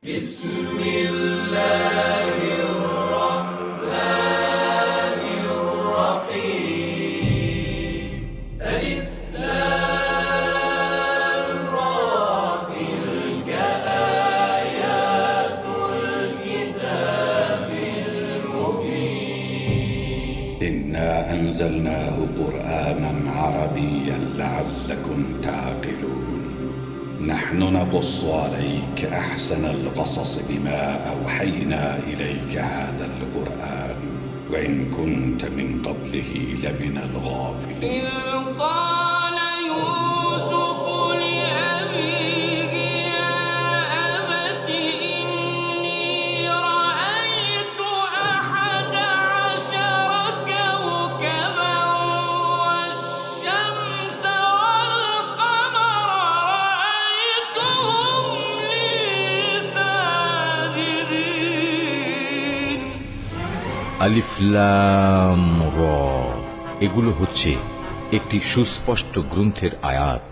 بسم الله الرحمن الرحيم ألف لام را تلك آيات الكتاب المبين إنا أنزلناه قرآنا عربيا لعلكم تعقلون نحن نقص عليك أحسن القصص بما أوحينا إليك هذا القرآن وإن كنت من قبله لمن الغافلين إذ قال يوسف لأبيه يا أبت إني رأيت 11 كوكبا والشمس والقمر رأيتهم لي ساجدين আলিফ লাম র এগুলো হচ্ছে একটি সুস্পষ্ট গ্রন্থের আয়াত।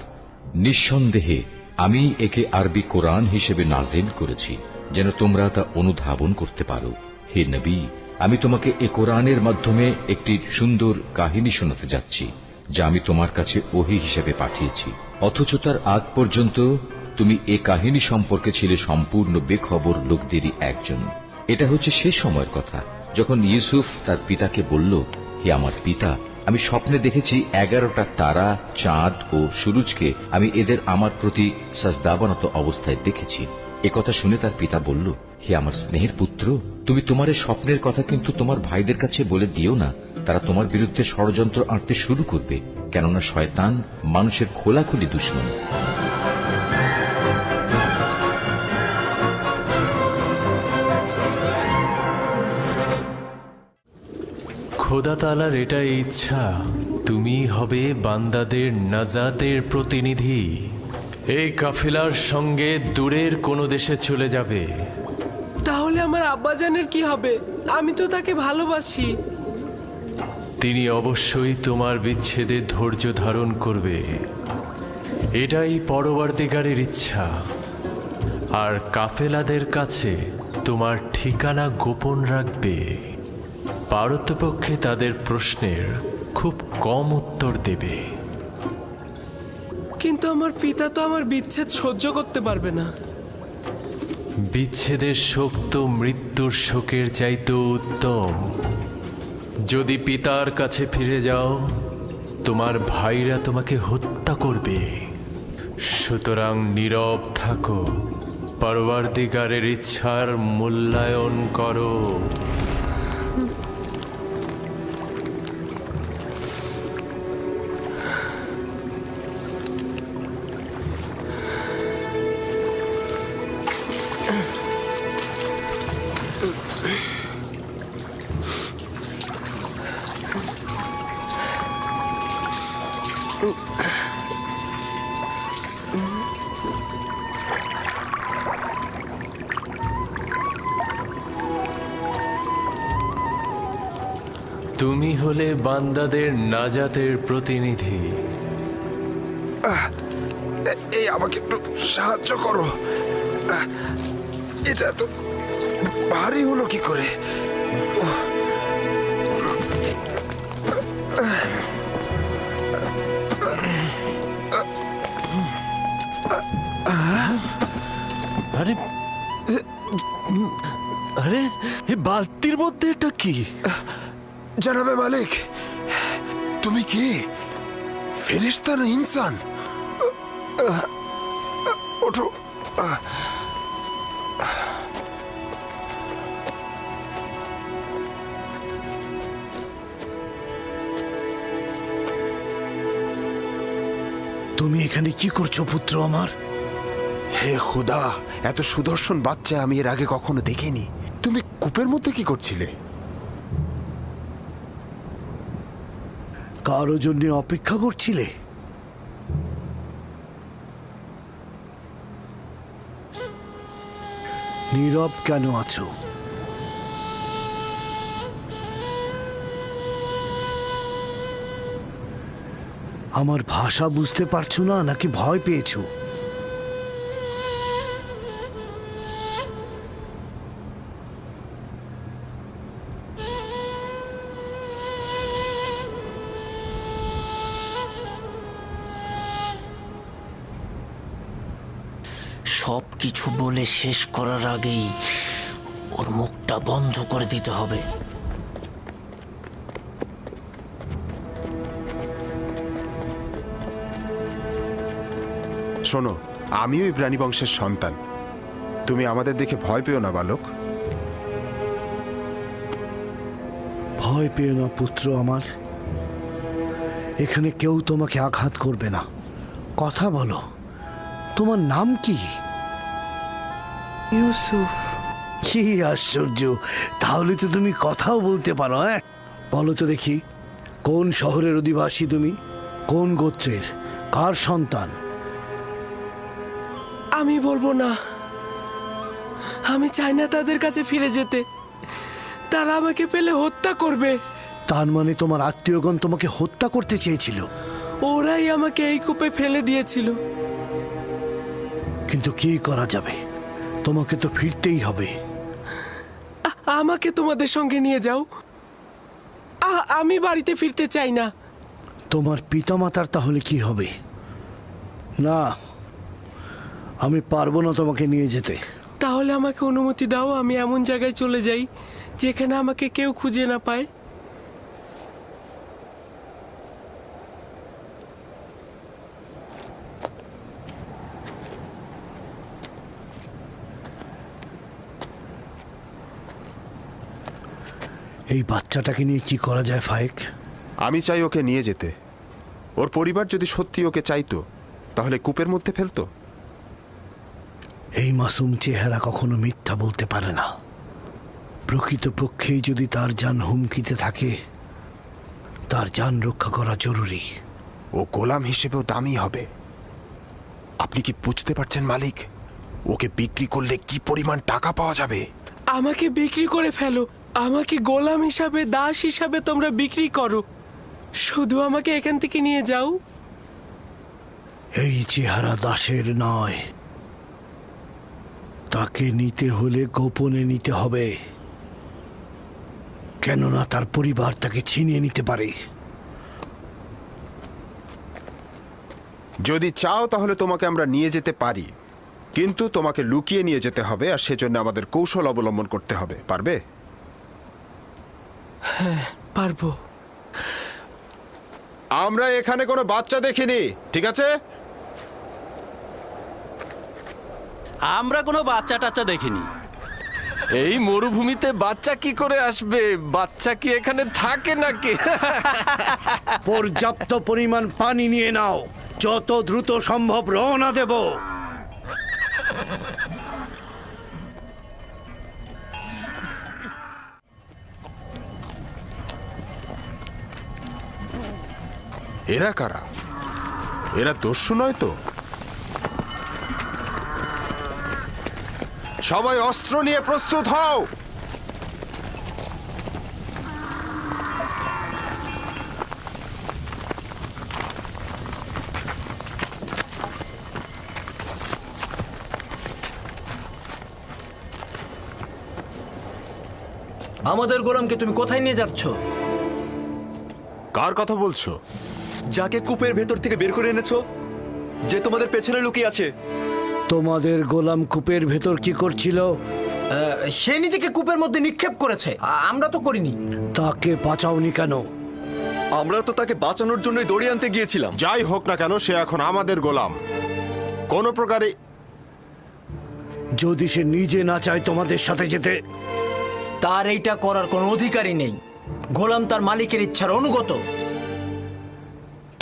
নিঃসন্দেহে আমি একে আরবি কোরআন হিসেবে নাজিল করেছি যেন তোমরা তা অনুধাবন করতে পারো। হে নবী, আমি তোমাকে এ কোরআনের মাধ্যমে একটি সুন্দর কাহিনী শোনাতে যাচ্ছি যা আমি তোমার কাছে ওহী হিসেবে পাঠিয়েছি, অথচ তার আগ পর্যন্ত তুমি এ কাহিনী সম্পর্কে ছিলে সম্পূর্ণ বেখবর লোকদেরই একজন। এটা হচ্ছে সে সময়ের কথা যখন ইউসুফ তার পিতাকে বলল, হে আমার পিতা, আমি স্বপ্নে দেখেছি 11টা তারা, চাঁদ ও সূরজকে আমি এদের আমার প্রতি সাজদাবানত অবস্থায় দেখেছি। একথা শুনে তার পিতা বলল, হে আমার স্নেহের পুত্র, তুমি তোমার এই স্বপ্নের কথা কিন্তু তোমার ভাইদের কাছে বলে দিও না, তারা তোমার বিরুদ্ধে ষড়যন্ত্র আঁটতে শুরু করবে, কেননা শয়তান মানুষের খোলাখুলি দুশমন। খোদা তাআলার এটাই ইচ্ছা, তুমি হবে বান্দাদের নাজাতের প্রতিনিধি। এই কাফেলার সঙ্গে দূরের কোনো দেশে চলে যাবে। তাহলে আমার আব্বাজানের কি হবে? আমি তো তাকে ভালোবাসি। তিনি অবশ্যই তোমার বিচ্ছেদে ধৈর্য ধারণ করবে, এটাই পরবর্তীকারের ইচ্ছা। আর কাফেলাদের কাছে তোমার ঠিকানা গোপন রাখবে। পারতপক্ষে তাদের প্রশ্নের খুব কম উত্তর দেবে। কিন্তু আমার পিতা তো আমার বিচ্ছেদ সহ্য করতে পারবে না। বিচ্ছেদের শোক তো মৃত্যুর শোকের চাইতেও উত্তম। যদি পিতার কাছে ফিরে যাও, তোমার ভাইরা তোমাকে হত্যা করবে। সুতরাং নীরব থাকো, পরবর্তীকারের ইচ্ছার মূল্যায়ন করো। তুমি হলে বান্দাদের নাজাতের প্রতিনিধি। এই আমাকে একটু সাহায্য করো। এটা তো ভারী হলো কি করে? আরে আরে এই বালতির মধ্যে এটা কি? জানাবে মালিক, তুমি কি ফেরেশতা না ইনসান? ওঠো। তুমি এখানে কি করছো পুত্র আমার? হে খুদা, এত সুদর্শন বাচ্চা আমি এর আগে কখনো দেখিনি। তুমি কূপের মধ্যে কি করছিলে? কারো জন্য অপেক্ষা করছিলে? নীরব কেন আছো? আমার ভাষা বুঝতে পারছো না নাকি ভয় পেয়েছো? সব কিছু বলে শেষ করার আগেই ওর মুখটা বন্ধ করে দিতে হবে। শোনো, আমিও এই প্রাণী বংশের সন্তান। তুমি আমাদের দেখে ভয় পেও না বালক। ভয় পেও না পুত্র আমার, এখানে কেউ তোমাকে আঘাত করবে না। কথা বলো, তোমার নাম কি? ইউসুফ। কি আশ্চর্য, তাহলে তো তুমি কথাও বলতে পারো। হ্যাঁ, বলো তো দেখি, কোন শহরের অধিবাসী তুমি? কোন গোত্রের? কার সন্তান? আমি বলবো না, আমি চাই না তাদের কাছে ফিরে যেতে। তারা আমাকে পেলে হত্যা করবে। তার মানে তোমার আত্মীয়গণ তোমাকে হত্যা করতে চেয়েছিল? ওরাই আমাকে এই কূপে ফেলে দিয়েছিল। কিন্তু কি করা যাবে, তোমাকে তো ফিরতেই হবে। আমাকে তোমাদের সঙ্গে নিয়ে যাও। আমি বাড়িতে ফিরতে চাই না। তোমার পিতামাতার তাহলে কি হবে? না, আমি পারবো না তোমাকে নিয়ে যেতে। তাহলে আমাকে অনুমতি দাও, আমি এমন জায়গায় চলে যাই যেখানে আমাকে কেউ খুঁজে না পায়। এই বাচ্চাটাকে নিয়ে কি করা যায় ফায়েক? আমি চাই ওকে নিয়ে যেতে। ওর পরিবার যদি সত্যি ওকে চাইতো তাহলে কূপের মধ্যে ফেলতো। এই মাসুম চেহারা কখনো মিথ্যা বলতে পারে না। প্রকৃতপক্ষেই যদি তার জান হুমকিতে থাকে, তার জান রক্ষা করা জরুরি। ও গোলাম হিসেবেও দামি হবে। আপনি কি বুঝতে পারছেন মালিক? ওকে বিক্রি করলে কি পরিমাণ টাকা পাওয়া যাবে? আমাকে বিক্রি করে ফেলো, আমাকে গোলাম হিসাবে, দাস হিসাবে তোমরা বিক্রি করো। শুধু আমাকে এখান থেকে নিয়ে যাও। এই চেহারা দাসের নয়, তাকে নিতে হলে গোপনে নিতে হবে, কেননা তার পরিবার তাকে ছিনিয়ে নিতে পারে। যদি চাও তাহলে তোমাকে আমরা নিয়ে যেতে পারি, কিন্তু তোমাকে লুকিয়ে নিয়ে যেতে হবে, আর সেজন্য আমাদের কৌশল অবলম্বন করতে হবে। পারবে? হ্যাঁ, পারবো। আমরা এখানে কোনো বাচ্চা দেখিনি, ঠিক আছে? আমরা কোনো বাচ্চা টাচ্চা দেখিনি। এই মরুভূমিতে বাচ্চা কি করে আসবে? বাচ্চা কি এখানে থাকে নাকি? পর্যাপ্ত পরিমাণ পানি নিয়ে নাও, যত দ্রুত সম্ভব রওনা দেব। এরা কারা? এরা দস্যু নয় তো? সবাই অস্ত্র নিয়ে প্রস্তুত হও। আমাদের গোলামকে তুমি কোথায় নিয়ে যাচ্ছ? কার কথা বলছো? যাকে কূপের ভেতর থেকে বের করে এনেছো, যে তোমাদের পেছনে লুকিয়ে আছে। তোমাদের গোলাম কূপের ভেতর কি করছিল? সে নিজেকে কূপের মধ্যে নিক্ষেপ করেছে, আমরা তো করিনি। তাকে বাঁচাওনি কেন? আমরা তো তাকে বাঁচানোর জন্যই দড়িয়ে আনতে গিয়েছিলাম। যাই হোক না কেন, সে এখন আমাদের গোলাম। কোন প্রকারে যদি সে নিজে না চায় তোমাদের সাথে যেতে? তার এইটা করার কোনো অধিকারই নেই। গোলাম তার মালিকের ইচ্ছার অনুগত।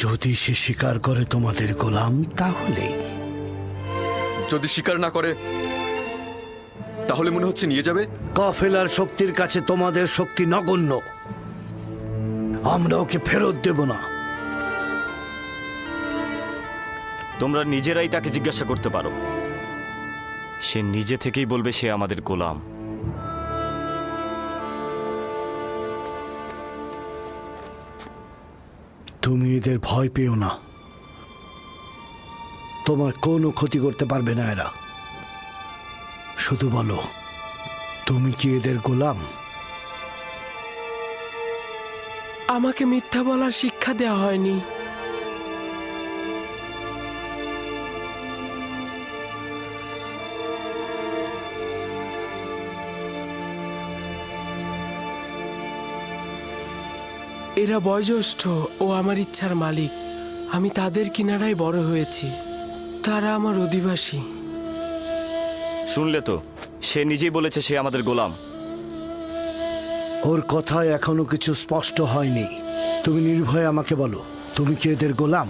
যদি সে স্বীকার করে তোমাদের গোলাম, তাহলে? যদি স্বীকার না করে তাহলে মনে হচ্ছে নিয়ে যাবে। কাফেলার শক্তির কাছে তোমাদের শক্তি নগণ্য। আমরা ওকে ফেরত দেব না। তোমরা নিজেরাই তাকে জিজ্ঞাসা করতে পারো, সে নিজে থেকেই বলবে সে আমাদের গোলাম। তুমি এদের ভয় পেও না, তোমার কোনো ক্ষতি করতে পারবে না এরা। শুধু বলো, তুমি কি এদের গোলাম? আমাকে মিথ্যা বলার শিক্ষা দেওয়া হয়নি। এরা বয়োজ্যেষ্ঠ ও আমার ইচ্ছার মালিক। আমি তাদের কিনারায় বড় হয়েছি। তারা আমার অধিবাসী। শুনলে তো, সে নিজেই বলেছে সে আমাদের গোলাম। ওর কথায় এখনো কিছু স্পষ্ট হয়নি। তুমি নির্ভয়ে আমাকে বলো, তুমি কি এদের গোলাম?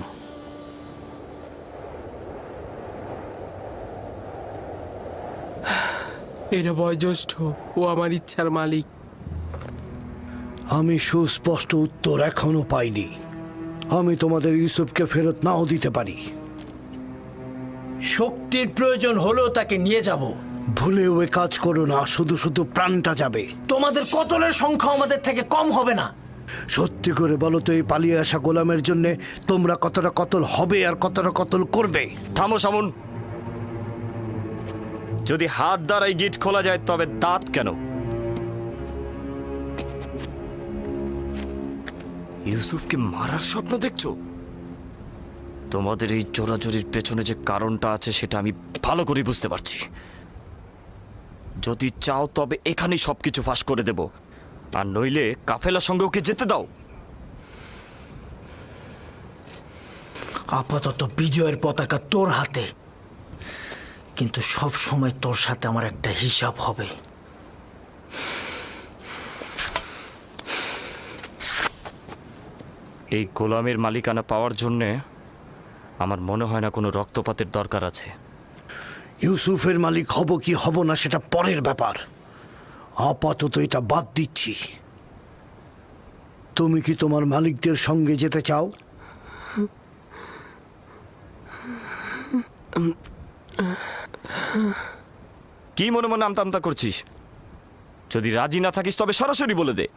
এরা বয়োজ্যেষ্ঠ ও আমার ইচ্ছার মালিক। আমি সুস্পষ্ট উত্তর এখনো পাইনি। আমি তোমাদের ইউসুফকে ফেরত নাও দিতে পারি। শক্তির প্রয়োজন হলেও তাকে নিয়ে যাব। ভুলেও এ কাজ করো না, শুধু শুধু প্রাণটা যাবে। তোমাদের কতলের সংখ্যা আমাদের থেকে কম হবে না। সত্যি করে বলো তো, এই পালিয়ে আসা গোলামের জন্য তোমরা কতটা কতল হবে আর কতটা কতল করবে? থামো সামুন। যদি হাত দ্বারাই গিট খোলা যায় তবে দাঁত কেন? ইউসুফকে মারার স্বপ্ন দেখছো? তোমাদের এই জোরাজোরির পেছনে যে কারণটা আছে সেটা আমি ভালো করে বুঝতে পারছি। যদি চাও তবে এখানেই সবকিছু ফাঁস করে দেব, আর নইলে কাফেলার সঙ্গে ওকে যেতে দাও। আপাতত বিজয়ের পতাকা তোর হাতে, কিন্তু সব সময় তোর সাথে আমার একটা হিসাব হবে। এই গোলামের মালিকানা পাওয়ার জন্যে আমার মনে হয় না কোনো রক্তপাতের দরকার আছে। ইউসুফের মালিক হব কি হব না সেটা পরের ব্যাপার। আপাতত এটা বাদ দিচ্ছি। তুমি কি তোমার মালিকদের সঙ্গে যেতে চাও? কি মনে মনে আমতা আমতা করছিস? যদি রাজি না থাকিস তবে সরাসরি বলে দে।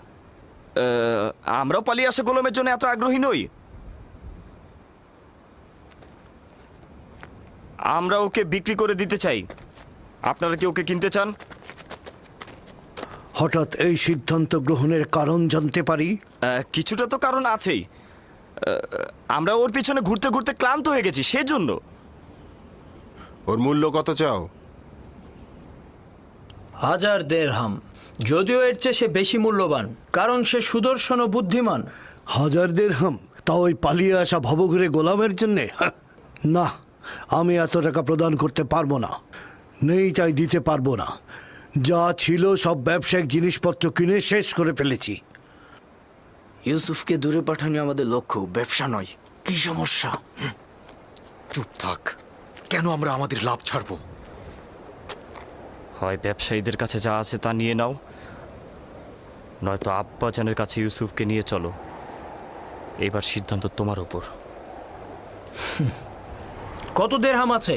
আমরাও পালিয়ে আসা গোলামের জন্য এত আগ্রহী নই। আমরা ওকে বিক্রি করে দিতে চাই। আপনারা কি ওকে কিনতে চান? হঠাৎ এই সিদ্ধান্ত গ্রহণের কারণ জানতে পারি? কিছুটা তো কারণ আছেই। আমরা ওর পিছনে ঘুরতে ঘুরতে ক্লান্ত হয়ে গেছি, সেজন্য। ওর মূল্য কত চাও? 1000 দিরহাম। যদিও এর চেয়ে সে বেশি মূল্যবান, কারণ সে সুদর্শন ও বুদ্ধিমান। 1000 দিরহাম? তা ওই পালিয়ে আসা ভবঘুরে গোলামের জন্যে? না, আমি এত টাকা প্রদান করতে পারবো না। নেই চাই দিতে পারবো না। যা ছিল সব ব্যবসায়িক জিনিসপত্র কিনে শেষ করে ফেলেছি। ইউসুফকে দূরে পাঠানো আমাদের লক্ষ্য, ব্যবসা নয়। কি সমস্যা? চুপ থাক। কেন আমরা আমাদের লাভ ছাড়বো? হয় ব্যবসায়ীদের কাছে যা আছে তা নিয়ে নাও, নয়তো আব্বাজানের কাছে ইউসুফকে নিয়ে চলো। এবার সিদ্ধান্ত তোমার ওপর। কত দিরহাম আছে?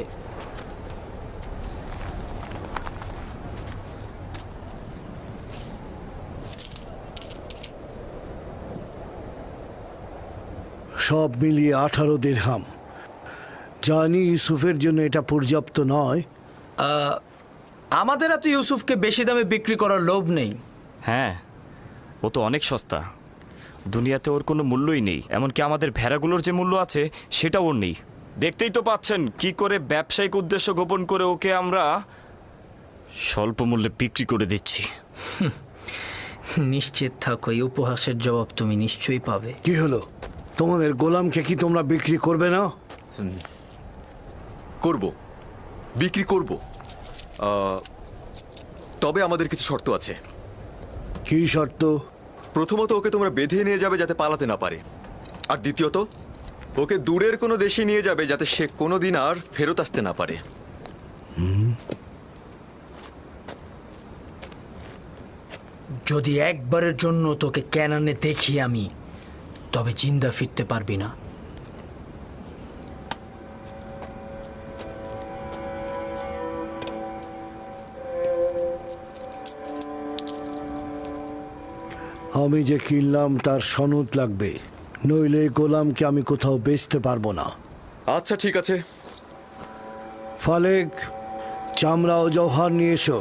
সব মিলিয়ে 18 দিরহাম। জানি ইউসুফের জন্য এটা পর্যাপ্ত নয়। আমাদের এত ইউসুফকে বেশি দামে বিক্রি করার লোভ নেই। হ্যাঁ, ও তো অনেক সস্তা। দুনিয়াতে ওর কোনো মূল্যই নেই। এমনকি আমাদের ভেড়াগুলোর যে মূল্য আছে সেটাও ওর নেই। দেখতেই তো পাচ্ছেন কি করে ব্যবসায়িক উদ্দেশ্য গোপন করে ওকে আমরা স্বল্প মূল্যে বিক্রি করে দিচ্ছি। নিশ্চিত থাকো, এই উপহাসের জবাব তুমি নিশ্চয়ই পাবে। কি হলো, তোমাদের গোলামকে কি তোমরা বিক্রি করবে না? করব, বিক্রি করব। তবে আমাদের কিছু শর্ত আছে। কি শর্ত? প্রথমত, ওকে তোমরা বেঁধে নিয়ে যাবে যাতে পালাতে না পারে। আর দ্বিতীয়ত, ওকে দূরের কোনো দেশে নিয়ে যাবে যাতে সে কোনোদিন আর ফেরত আসতে না পারে। যদি একবারের জন্য তোকে ক্যানানে দেখি আমি, তবে জিন্দা ফিরতে পারবি না। আমি যে কিনলাম তার সনদ লাগবে, নইলে গোলামকে আমি কোথাও বেচতে পারবো না। আচ্ছা, ঠিক আছে। ফালেক, চামড়া ও জওহার নিয়ে এসো।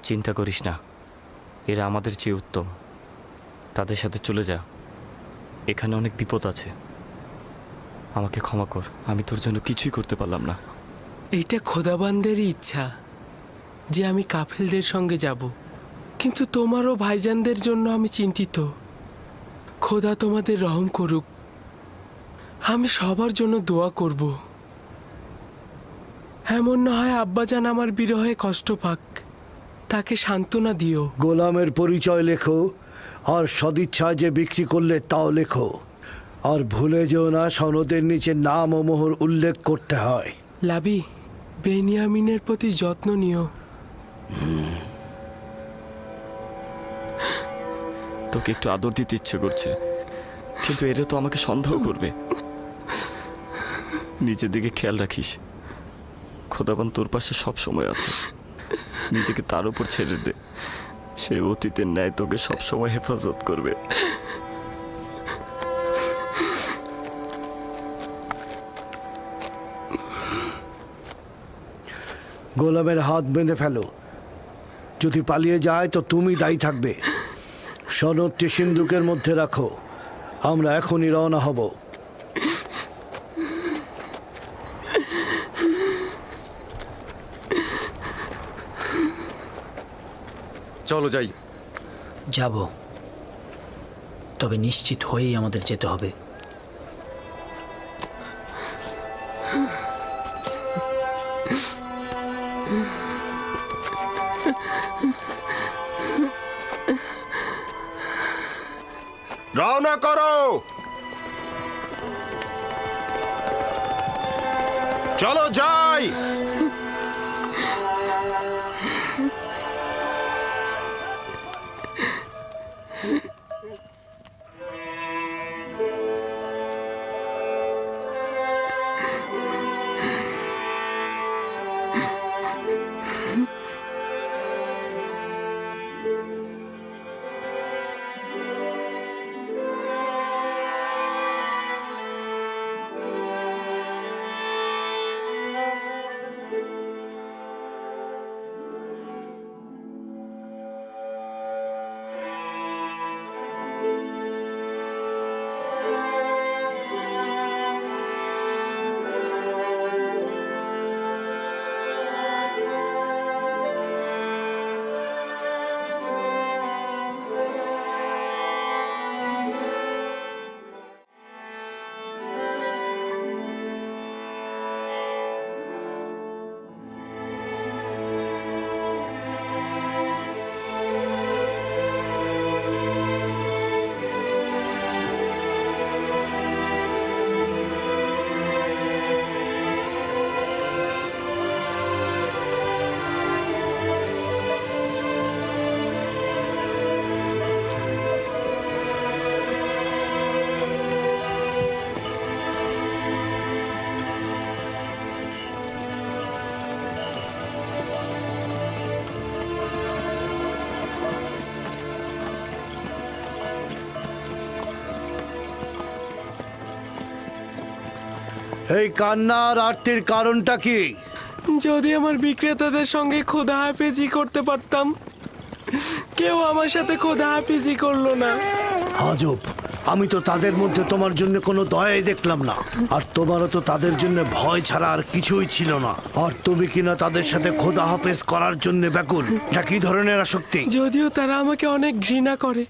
চিন্তা করিস না, এরা আমাদের চেয়ে উত্তম। তাদের সাথে চলে যা। এখানে অনেক বিপদ আছে। আমাকে ক্ষমা কর, আমি তোর জন্য কিছুই করতে পারলাম না। এইটা খোদাবান্দেরই ইচ্ছা যে আমি কাফেলদের সঙ্গে যাব, কিন্তু তোমারও ভাইজানদের জন্য আমি চিন্তিত। খোদা তোমাদের রহম করুক। আমি সবার জন্য দোয়া করব। এমন না হয় আব্বাজান আমার বিরহে কষ্ট পাক, তাকে সান্ত্বনা দিও। গোলামের পরিচয় লেখো, আর সদিচ্ছায় যে বিক্রি করলে তাও লেখো। আর ভুলে যেও না সনদের নিচে নাম ও মোহর উল্লেখ করতে হয়। লাবি, বেনিয়ামিনের প্রতি যত্ন নিও। তোকে একটু আদর দিতে ইচ্ছে করছে, কিন্তু এরা তো আমাকে সন্দেহ করবে। নিজের দিকে খেয়াল রাখিস, খোদাবান তোর পাশে সব সময় আছে। নিজেকে তার উপর ছেড়ে দে, সে অতীতের ন্যায় তোকে সব সময় হেফাজত করবে। গোলামের হাত বেঁধে ফেলো, যদি পালিয়ে যায় তো তুমি দায়ী থাকবে। সনদটি সিন্ধুকের মধ্যে রাখো, আমরা এখনই রওনা হব। চলো যাই। যাব, তবে নিশ্চিত হয়েই আমাদের যেতে হবে। রওনা করো, চলো যাই। এই কান্নার আরতির কারণটা কি? যদি আমার বিক্রেতাদের সঙ্গে খোদা হাফেজি করতে পারতাম, কেউ আমার সাথে খোদা হাফেজি করলো না। আজব, আমি তো তাদের মধ্যে তোমার জন্য কোনো দয়াই দেখলাম না, আর তোমারও তো তাদের জন্য ভয় ছাড়া আর কিছুই ছিল না। আর তুমি কিনা তাদের সাথে খোদা হাফেজ করার জন্য ব্যাকুল। এটা কি ধরনের আসক্তি? যদিও তারা আমাকে অনেক ঘৃণা করে,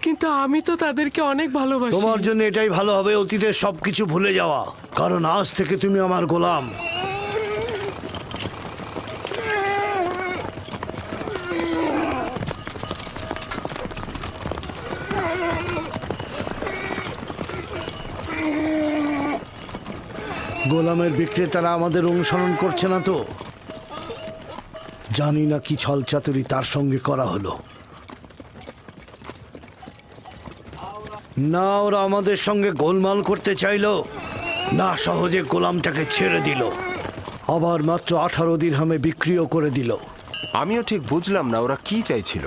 কিন্তু আমি তো তাদেরকে অনেক ভালোবাসি। তোমার জন্য এটাই ভালো হবে অতীতের সবকিছু ভুলে যাওয়া, কারণ আজ থেকে তুমি আমার গোলাম। গোলামের বিক্রেতারা আমাদের অনুসরণ করছে না তো? জানি না কি ছলচাতুরি তার সঙ্গে করা হলো। না ওরা আমাদের সঙ্গে গোলমাল করতে চাইলো, না সহজে গোলামটাকে ছেড়ে দিল, আবার মাত্র 18 দিরহামে বিক্রিও করে দিল। আমিও ঠিক বুঝলাম না ওরা কি চাইছিল।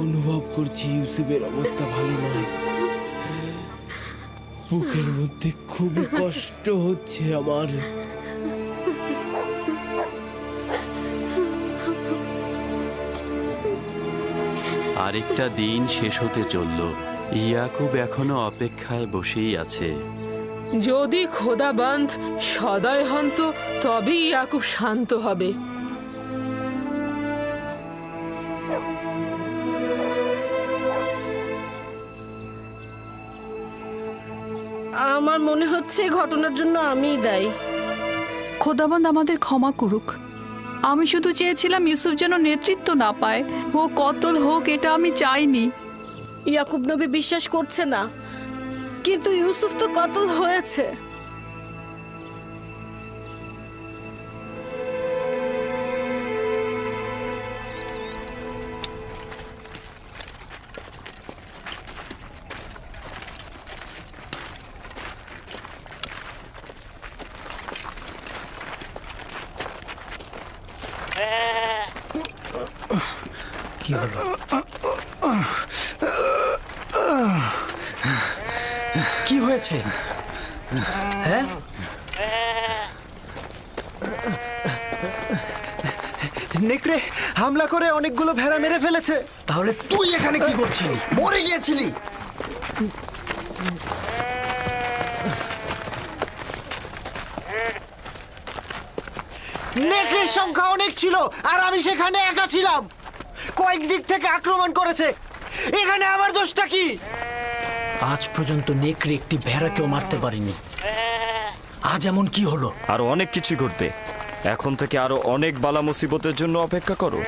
অনুভব করছি ইউসুফের অবস্থা ভালো নয়। বুকের মধ্যে খুবই কষ্ট হচ্ছে আমার। আরেকটা দিন শেষ হতে চলল। ইয়াকুব এখনো অপেক্ষায় বসেই আছে। যদি খোদাবন্ধ সদয় হন তো তবেই ইয়াকুব শান্ত হবে। আমার মনে হচ্ছে এই ঘটনার জন্য আমিই দায়ী। খোদাবন্দ আমাদের ক্ষমা করুক। আমি শুধু চেয়েছিলাম ইউসুফ যেন নেতৃত্ব না পায়, ও কতল হোক এটা আমি চাইনি। ইয়াকুব নবী বিশ্বাস করছে না, কিন্তু ইউসুফ তো কতল হয়েছে। কি হলো? কি হয়েছে? হ্যাঁ, নেকড়ে হামলা করে অনেকগুলো ভেড়া মেরে ফেলেছে। তাহলে তুই এখানে কি করছিলি? মরে গিয়েছিলি? নেকড়ের সংখ্যা অনেক ছিল আর আমি সেখানে একা ছিলাম। কয়েক দিক থেকে আক্রমণ করেছে। এখানে আমার দোষটা কি? আজ পর্যন্ত নেকড়ে একটি ভেড়াকেও মারতে পারিনি। আজ এমন কি হলো? আরো অনেক কিছু ঘটবে। এখন থেকে আরো অনেক বালা মুসিবতের জন্য অপেক্ষা করো।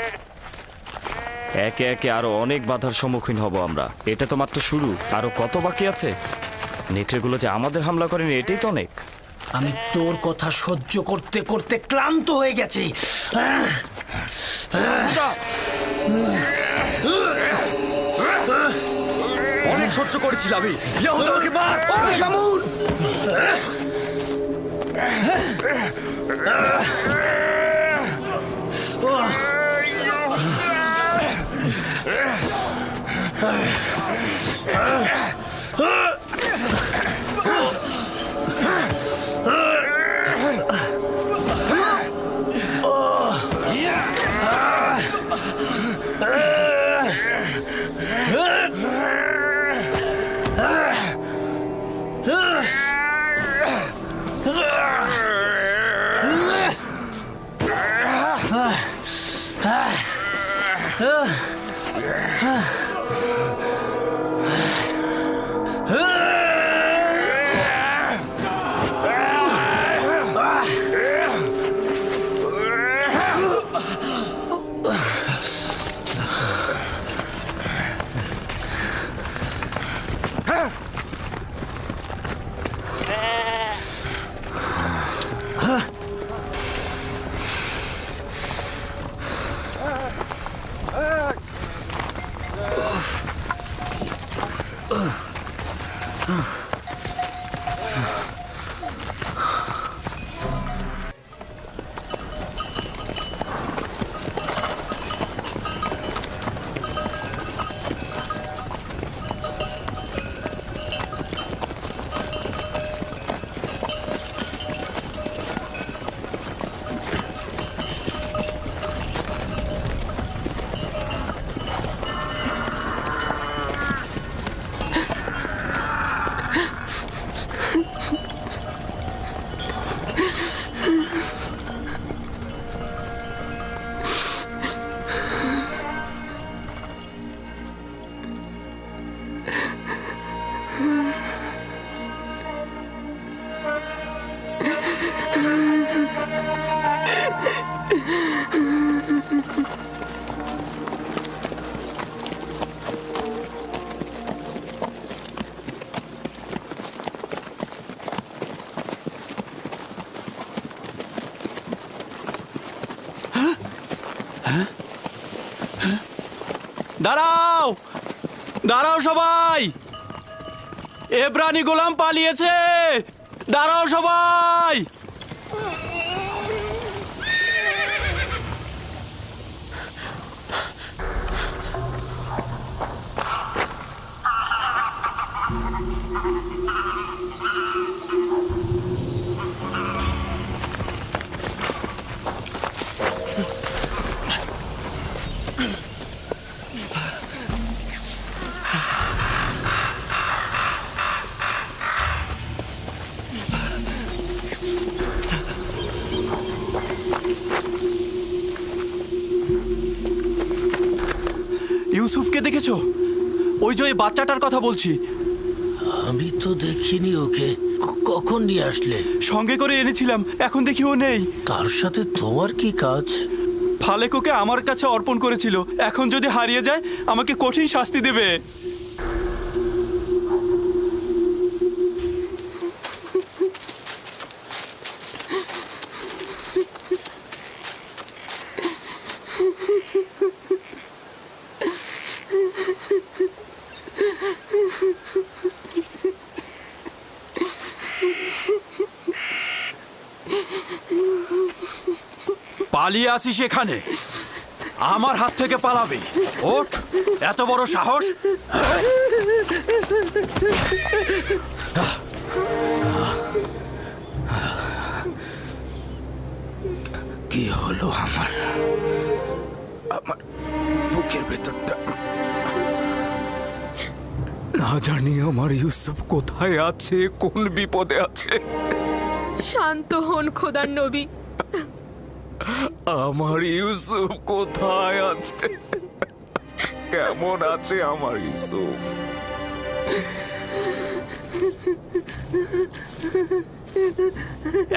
একে একে আরো অনেক বাধার সম্মুখীন হব আমরা। এটা তো মাত্র শুরু, আরো কত বাকি আছে। নেকড়েগুলো যে আমাদের হামলা করেনি এটাই তো অনেক। আমি তোর কথা সহ্য করতে করতে ক্লান্ত হয়ে গেছি। অনেক সহ্য করেছিল আমি। ইয়াহুদা ওকে মার। শামুন! দাঁড়াও, দাঁড়াও সবাই! এব্রানি গোলাম পালিয়েছে। দাঁড়াও সবাই! ইউসুফকে দেখেছো? ওই যে ওই বাচ্চাটার কথা বলছি। আমি তো দেখিনি ওকে। কখন নিয়ে আসলে? সঙ্গে করে এনেছিলাম, এখন দেখি ও নেই। তার সাথে তোমার কি কাজ? ফালেক ওকে আমার কাছে অর্পণ করেছিল, এখন যদি হারিয়ে যায় আমাকে কঠিন শাস্তি দেবে। পালিয়ে আসিস এখানে, আমার হাত থেকে পালাবি? ওঠ, এত বড় সাহস! কি হলো আমার? আমার বুকের ভেতরটা না জানি আমার ইউসুফ কোথায় আছে, কোন বিপদে আছে। শান্ত হন খোদার নবী। আমার ইউসুফ কোথায় আছে? কেমন আছে আমার ইউসুফ?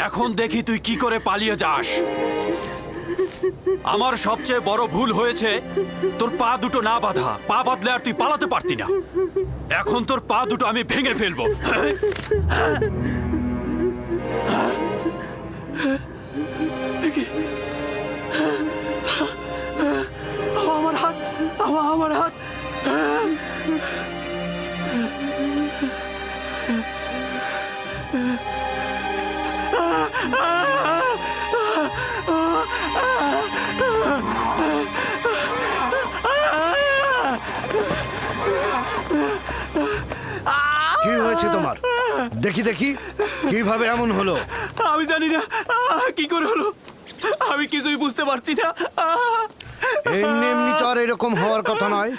এখন দেখি তুই কি করে পালিয়ে যাস। আমার সবচেয়ে বড় ভুল হয়েছে তোর পা দুটো না বাঁধা। পা বাঁধলে আর তুই পালাতে পারতি না। এখন তোর পা দুটো আমি ভেঙে ফেলবো। আমার হাত, আমার হাত। কি হয়েছে তোমার? দেখি দেখি কিভাবে এমন হলো। আমি জানি না কি করে হলো, আমি কিছুই বুঝতে পারছি না। এমনি এমনি তো আর এরকম হওয়ার কথা নয়।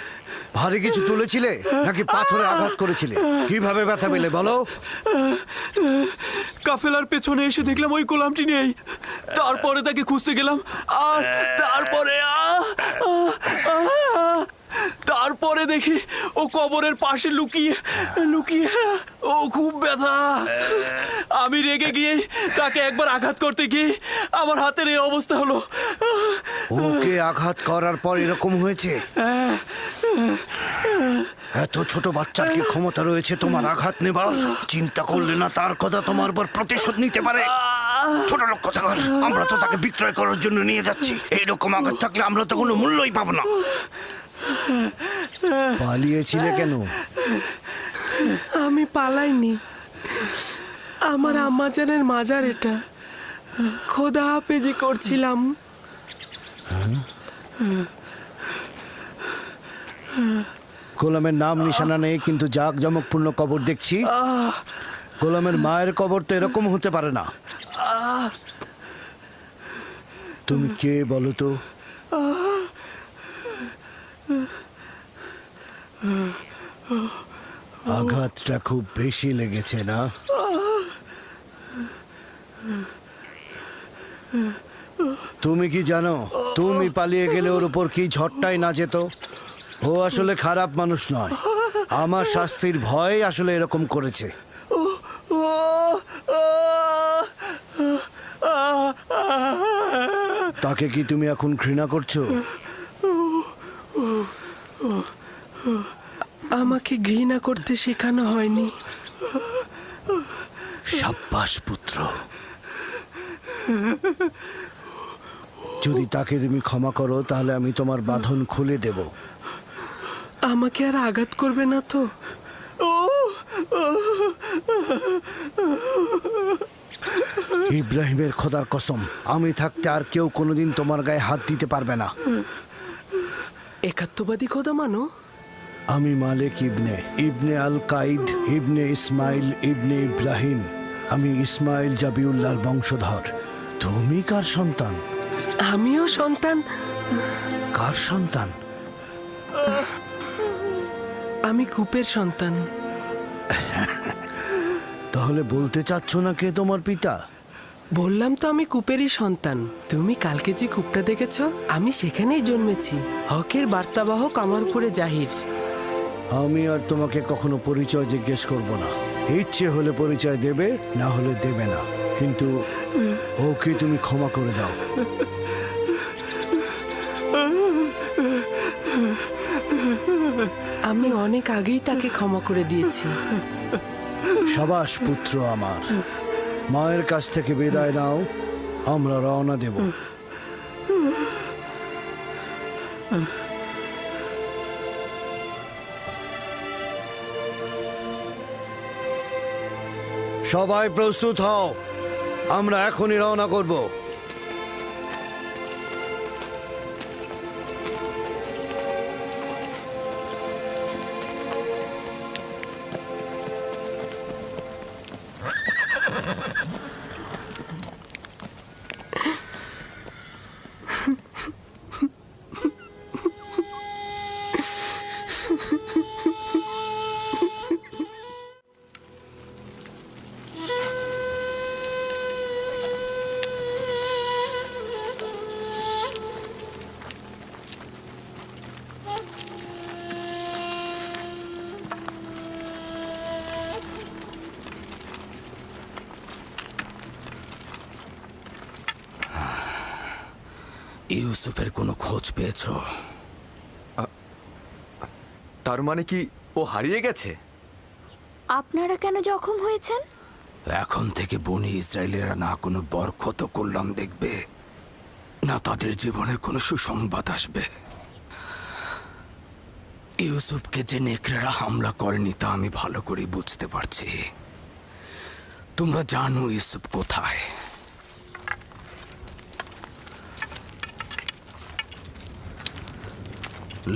ভারী কিছু তুলেছিলে নাকি পাথরে আঘাত করেছিলে? কিভাবে ব্যথা পেলে বলো? কাফেলার পেছনে এসে দেখলাম ওই গোলামটি নেই। তারপরে তাকে খুঁজতে গেলাম, আর তারপরে দেখি ও কবরের পাশে লুকিয়ে লুকিয়ে। ও খুব ব্যথা। আমি রেগে গিয়ে তাকে একবার আঘাত করতে গিয়ে আমার হাতের এই অবস্থা হলো। ওকে আঘাত করার পর এরকম হয়েছে? এত ছোট বাচ্চার কি ক্ষমতা রয়েছে তোমার আঘাত নেবার? চিন্তা করলে না তার কথা তোমার উপর প্রতিশোধ নিতে পারে? ছোট লোক কথা কর। আমরা তো তাকে বিক্রয় করার জন্য নিয়ে যাচ্ছি। এইরকম আঘাত থাকলে আমরা তো কোনো মূল্যই পাবো না। পালিয়েছিলে কেন? আমি পালাইনি, আমার আম্মাজানের মাজার এটা। খোদা হাফেজি করছিলাম। গোলামের নাম নিশানা নেই, কিন্তু জাঁকজমকপূর্ণ কবর দেখছি। গোলামের মায়ের কবর তো এরকম হতে পারে না। তুমি কে বলো তো? আঘাতটা খুব বেশি লেগেছে না? তুমি কি জানো তুমি পালিয়ে গেলে ওর উপর কি ঝড়টাই না যেত? ও আসলে খারাপ মানুষ নয়, আমার শাস্তির ভয় আসলে এরকম করেছে। তাকে কি তুমি এখন ঘৃণা করছো? আমাকে ঘৃণা করতে শেখানো হয়নি। সাব্বাস পুত্র। যদি তাকে তুমি ক্ষমা করো তাহলে আমি তোমার বাঁধন খুলে দেব। আমাকে আর আঘাত করবে না তো? ইব্রাহিমের খোদার কসম, আমি থাকতে আর কেউ কোনোদিন তোমার গায়ে হাত দিতে পারবে না। একাত্মবাদী খোদা মানো? আমি মালিক ইবনে ইবনে আল কাইদ ইবনে ইসমাইল ইবনে ইব্রাহিম। আমি ইসমাইল জাবিউল্লাহর বংশধর। তুমি কার সন্তান? আমিও সন্তান। কার সন্তান? আমি কূপের সন্তান। তাহলে বলতে চাচ্ছ না কে তোমার পিতা? বললাম তো আমি কূপেরই সন্তান। তুমি কালকে যে কূপটা দেখেছ, আমি সেখানেই জন্মেছি। হকের বার্তাবাহক আমার উপরে জাহির। আমি আর তোমাকে কখনো পরিচয় জিজ্ঞেস করব না। ইচ্ছে হলে পরিচয় দেবে, না হলে দেবে না, কিন্তু ওকে তুমি ক্ষমা করে দাও। আমি অনেক আগেই তাকে ক্ষমা করে দিয়েছি। সাবাস পুত্র আমার, মায়ের কাছ থেকে বিদায় নাও, আমরা রওনা দেব। সবাই প্রস্তুত হও, আমরা এখনই রওনা করব। ইউসুফের কোনো খোঁজ পেয়েছো? তার মানে কি ও হারিয়ে গেছে? আপনারা কেন জখম হয়েছেন? এখন থেকে বনি ইসরায়েলেরা না কোনো বরকত কল্যাণ দেখবে, না তাদের জীবনে কোনো সুসংবাদ আসবে। ইউসুফকে যে নেকড়েরা হামলা করেনি তা আমি ভালো করে বুঝতে পারছি। তোমরা জানো ইউসুফ কোথায়।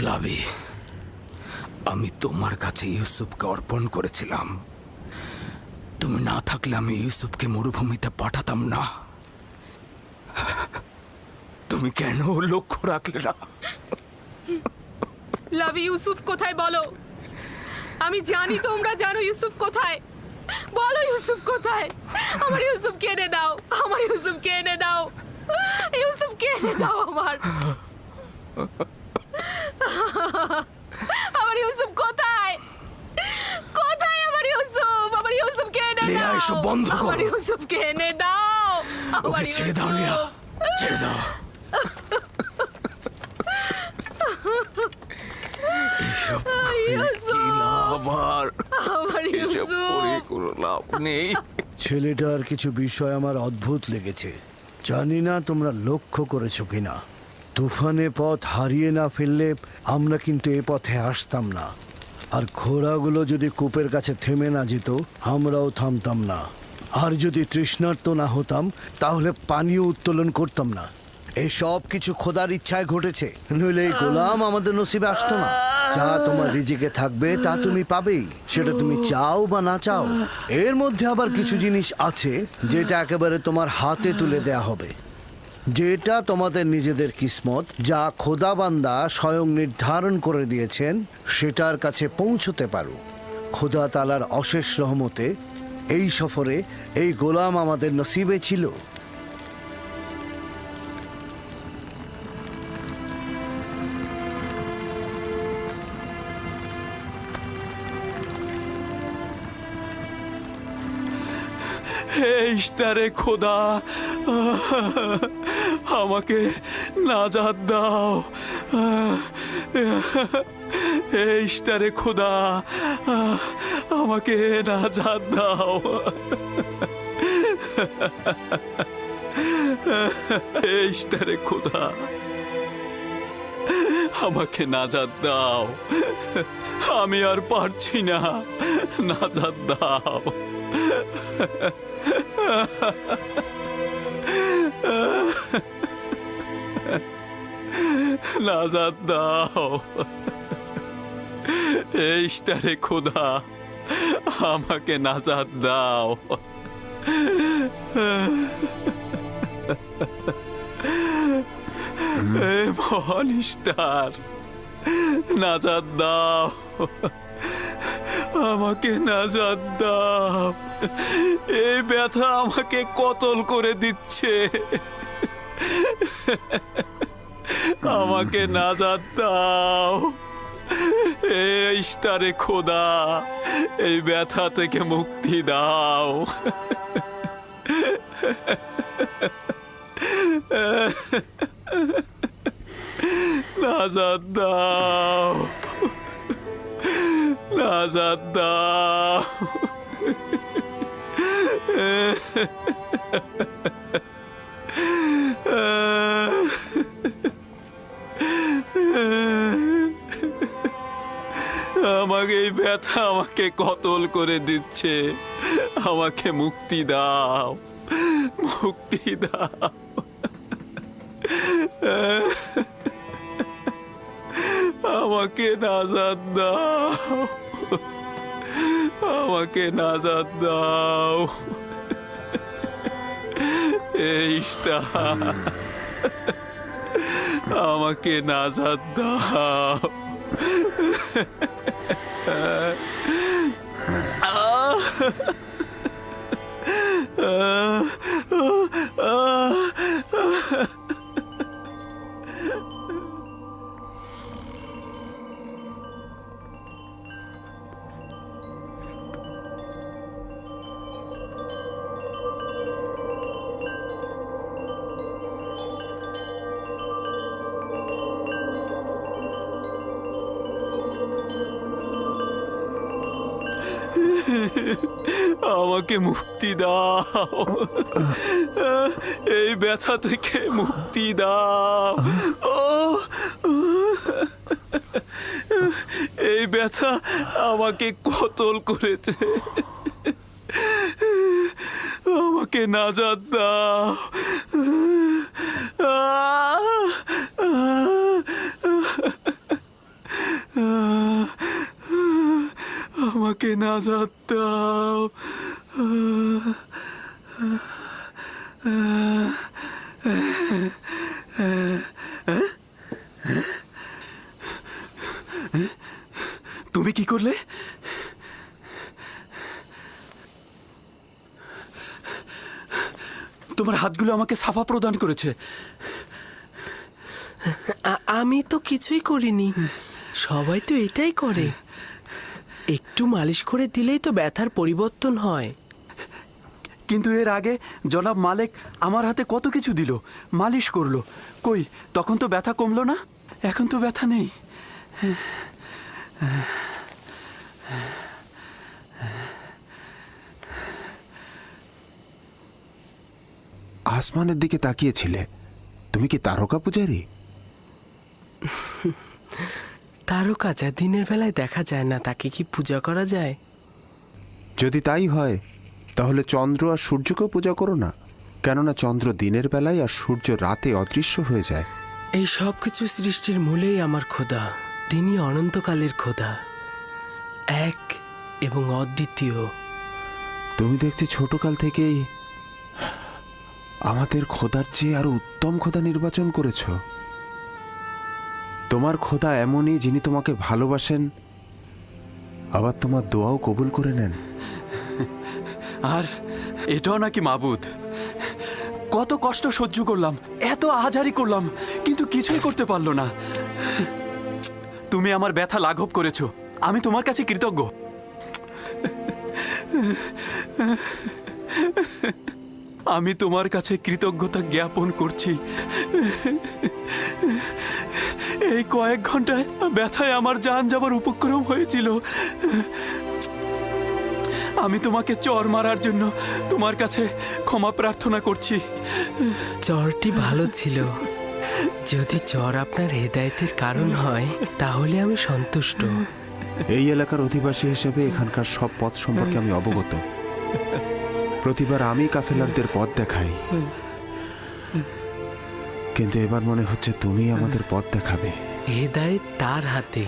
লাবি, আমি তোমার কাছে ইউসুফকে অর্পণ করেছিলাম। তুমি না থাকলে আমি ইউসুফকে মরুভূমিতে পাঠাতাম না। তুমি কেন লক্ষ্য রাখলে না? লাভি, ইউসুফ কোথায় বলো? আমি জানি তোমরা জানো ইউসুফ কোথায়। বলো ইউসুফ কোথায়? আমার ইউসুফকে এনে দাও, আমার ইউসুফকে এনে দাও, ইউসুফকে এনে দাও আমার। আমার ইউসুফ কোথায়? কোথায় আমার ইউসুফ? আমার ইউসুফকে এনে দাও। এসব বন্ধ করো। আমার ইউসুফকে এনে দাও। আমার ওকে ছেড়ে দাও লিয়া, ছেড়ে দাও। ছেলেটার কিছু বিষয় আমার অদ্ভুত লেগেছে। জানি না তোমরা লক্ষ্য করেছো কিনা। তুফানে পথ হারিয়ে না ফেললে আমরা কিন্তু এ পথে আসতাম না। আর ঘোড়াগুলো যদি কূপের কাছে থেমে না যেত, আমরাও থামতাম না। আর যদি তৃষ্ণার্ত না হতাম, তাহলে পানীয় উত্তোলন করতাম না। এই সব কিছু খোদার ইচ্ছায় ঘটেছে, নইলে এই গোলাম আমাদের নসিবে আসতো না। যা তোমার রিজিকে থাকবে তা তুমি পাবেই, সেটা তুমি চাও বা না চাও। এর মধ্যে আবার কিছু জিনিস আছে যেটা একেবারে তোমার হাতে তুলে দেয়া হবে, যেটা তোমাদের নিজেদের কিসমত, যা খোদাবান্দা স্বয়ং নির্ধারণ করে দিয়েছেন, সেটার কাছে পৌঁছতে পারো। খোদা তাআলার অশেষ রহমতে এই সফরে এই গোলাম আমাদের নসিবে ছিল। হে ইশতারে খোদা, আমাকে নাজাত দাও। হে ইশতারে খোদা, আমাকে নাজাত দাও। হে ইশতারে খোদা, আমাকে নাজাত দাও। আমি আর পারছি না, নাজাত দাও। নাজাত দাও। এই ইশতারে খোদা, আমাকে নাজাত দাও। হে মহান ইশতার, নাজাত দাও। আমাকে নাজাত দাও, এই ব্যথা আমাকে কতল করে দিচ্ছে। আমাকে নাজাত দাও, এই ইশতারে খোদা, এই ব্যথা থেকে মুক্তি দাও। নাজাত দাও, নাজাত দাও। আমাকে এই ব্যথা আমাকে কতল করে দিচ্ছে, আমাকে মুক্তি দাও, মুক্তি দাও। আমাকে নাজাত দাও, আমাকে নাজাত দাও। এইটা আমাকে নাজাত দাও। আমাকে মুক্তি দাও, এই ব্যথা থেকে মুক্তি দাও। এই ব্যথা আমাকে কতল করেছে, আমাকে নাজাত দাও। আমাকে নাজাত দাও। তুমি কি করলে? তোমার হাতগুলো আমাকে সাফা প্রদান করেছে। আমি তো কিছুই করিনি, সবাই তো এটাই করে। একটু মালিশ করে দিলেই তো ব্যথার পরিবর্তন হয়। কিন্তু এর আগে জনাব মালিক আমার হাতে কত কিছু দিল, মালিশ করলো, কই তখন তো ব্যথা কমলো না? এখন তো ব্যথা নেই। আসমানের দিকে তাকিয়েছিলে, তুমি কি তারকা পূজারী? তারকা যা দিনের বেলায় দেখা যায় না, তাকে কি পূজা করা যায়? যদি তাই হয় তাহলে চন্দ্র আর সূর্যকেও পূজা করো না, কেননা চন্দ্র দিনের বেলায় আর সূর্য রাতে অদৃশ্য হয়ে যায়। এই সব কিছু সৃষ্টির মূলেই আমার খোদা, তিনি অনন্তকালের খোদা, এক এবং অদ্বিতীয়। তুমি দেখছি ছোটকাল থেকেই আমাদের খোদার চেয়ে আরো উত্তম খোদা নির্বাচন করেছ। তোমার খোদা এমনই, যিনি তোমাকে ভালোবাসেন, আবার তোমার দোয়াও কবুল করে নেন। আর এটাও নাকি মাবুদ? কত কষ্ট সহ্য করলাম, এত আহাজারি করলাম, কিন্তু কিছুই করতে পারলো না। তুমি আমার ব্যথা লাঘব করেছো, আমি তোমার কাছে কৃতজ্ঞ। আমি তোমার কাছে কৃতজ্ঞতা জ্ঞাপন করছি। এই কয়েক ঘন্টায় ব্যথায় আমার জান যাবার উপক্রম হয়েছিল। আমি তোমাকে চর মারার জন্য তোমার কাছে ক্ষমা প্রার্থনা করছি। চরটি ভালো ছিল, যদি চর আপনার হেদায়েতের কারণ হয় তাহলে আমি সন্তুষ্ট। এই এলাকার অধিবাসী হিসেবে এখানকার সব পথ সম্পর্কে আমি অবগত। প্রতিবার আমি কাফেলারদের পথ দেখাই, কিন্তু এবার মনে হচ্ছে তুমি আমাদের পথ দেখাবে। হেদায়েত তার হাতে,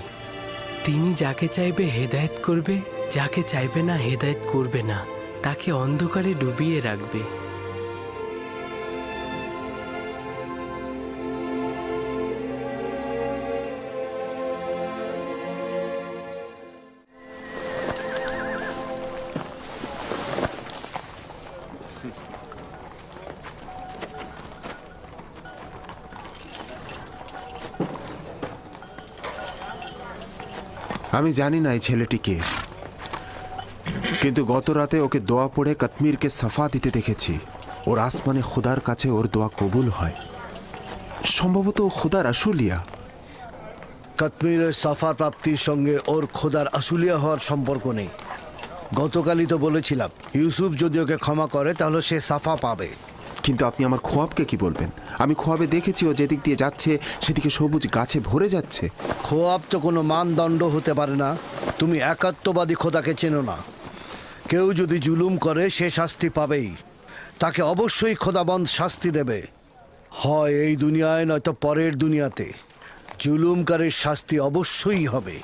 তিনি যাকে চাইবে হেদায়েত করবে, যাকে চাইবে না হেদায়েত করবে না, তাকে অন্ধকারে ডুবিয়ে রাখবে। আমি জানি না এই ছেলেটি কে, কিন্তু গত রাতে ওকে দোয়া পড়ে কাশ্মীরকে সাফা দিতে দেখেছি। ওর আসমানে খোদার কাছে ওর দোয়া কবুল হয়। সম্ভবত ও খোদার আশুলিয়া। কাশ্মীরের সাফা প্রাপ্তির সঙ্গে ওর খোদার আশুলিয়া হওয়ার সম্পর্ক নেই। গতকালই তো বলেছিলাম ইউসুফ যদি ওকে ক্ষমা করে তাহলে সে সাফা পাবে। কিন্তু আপনি আমার খোয়াবকে কি বলবেন? আমি খোয়াবে দেখেছি ও যেদিক দিয়ে যাচ্ছে সেদিকে সবুজ গাছে ভরে যাচ্ছে। খোয়াব তো কোনো মানদণ্ড হতে পারে না। তুমি একাত্মবাদী খোদাকে চেনো না। কেউ যদি জুলুম করে সে শাস্তি পাবেই। তাকে অবশ্যই খোদাবন্ধ শাস্তি দেবে, হয় এই দুনিয়ায় নয়তো পরের দুনিয়াতে। জুলুমকারীর শাস্তি অবশ্যই হবে।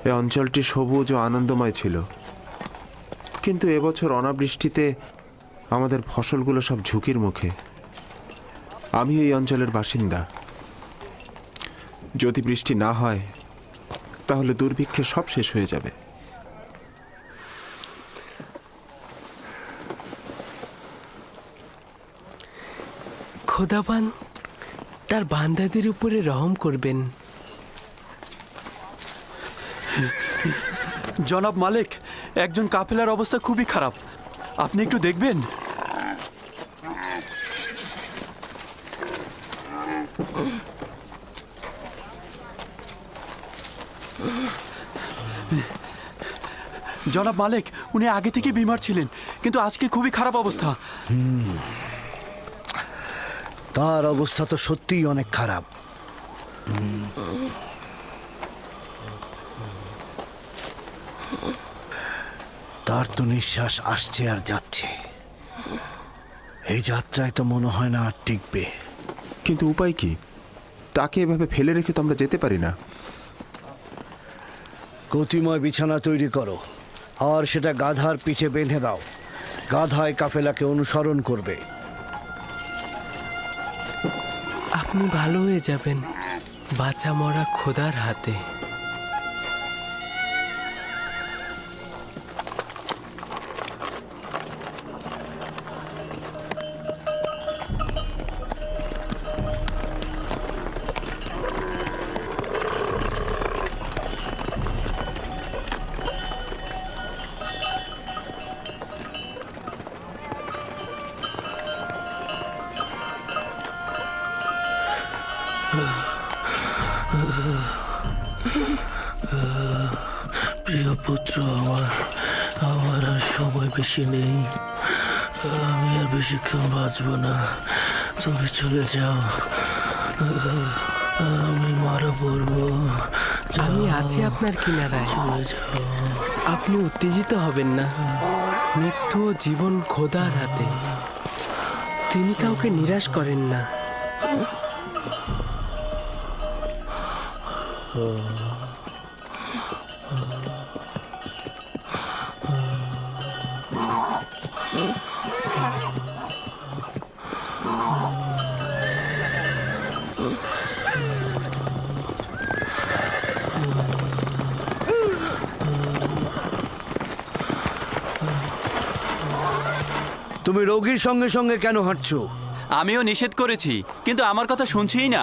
এই অঞ্চলটি সবুজ ও আনন্দময় ছিল, কিন্তু এবছর অনাবৃষ্টিতে আমাদের ফসলগুলো সব ঝুঁকির মুখে। আমি এই অঞ্চলের বাসিন্দা। যদি বৃষ্টি না হয় তাহলে দুর্ভিক্ষে সব শেষ হয়ে যাবে। খোদাবান তার বান্দাদের উপরে রহম করবেন। জনাব মালিক, একজন কাফেলার অবস্থা খুবই খারাপ, আপনি একটু দেখবেন। জনাব মালিক, উনি আগে থেকে বিমার ছিলেন, কিন্তু আজকে খুবই খারাপ অবস্থা। তার অবস্থা তো সত্যিই অনেক খারাপ। তার তো নিঃশ্বাস আসছে আর যাচ্ছে। এই যাত্রায় তো মনে হয় না আর টিকবে। কিন্তু উপায় কি? তাকে এভাবে ফেলে রেখে তো আমরা যেতে পারি না। গতিময় বিছানা তৈরি করো আর সেটা গাধার পিঠে বেঁধে দাও। গাধায় কাফেলাকে অনুসরণ করবে। আপনি ভালো হয়ে যাবেন, বাঁচা মরা খোদার হাতে। প্রিয় পুত্র আমার, আমার আর সময় বেশি নেই। আমি আর বেশিক্ষণ বাঁচব না। তুমি চলে যাও, আমি মারা পড়বো। আমি আছি আপনার কিনারায়। চলে যাও। আপনি উত্তেজিত হবেন না। মৃত্যু ও জীবন খোদার হাতে। তিনি কাউকে নিরাশ করেন না। তুমি রোগীর সঙ্গে সঙ্গে কেন হাঁটছো? আমিও নিষেধ করেছি, কিন্তু আমার কথা শুনছেই না।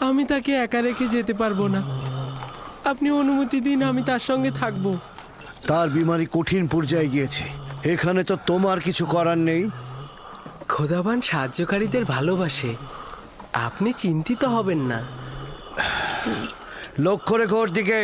আমি তাকে একা রেখে যেতে পারবো না। আপনি অনুমতি দিন, আমি তার সঙ্গে থাকবো। তার বিমারি কঠিন পর্যায়ে গিয়েছে, এখানে তো তোমার কিছু করার নেই। খোদাবান সাহায্যকারীদের ভালোবাসে, আপনি চিন্তিত হবেন না। লক্ষ্য রেখো ওর দিকে।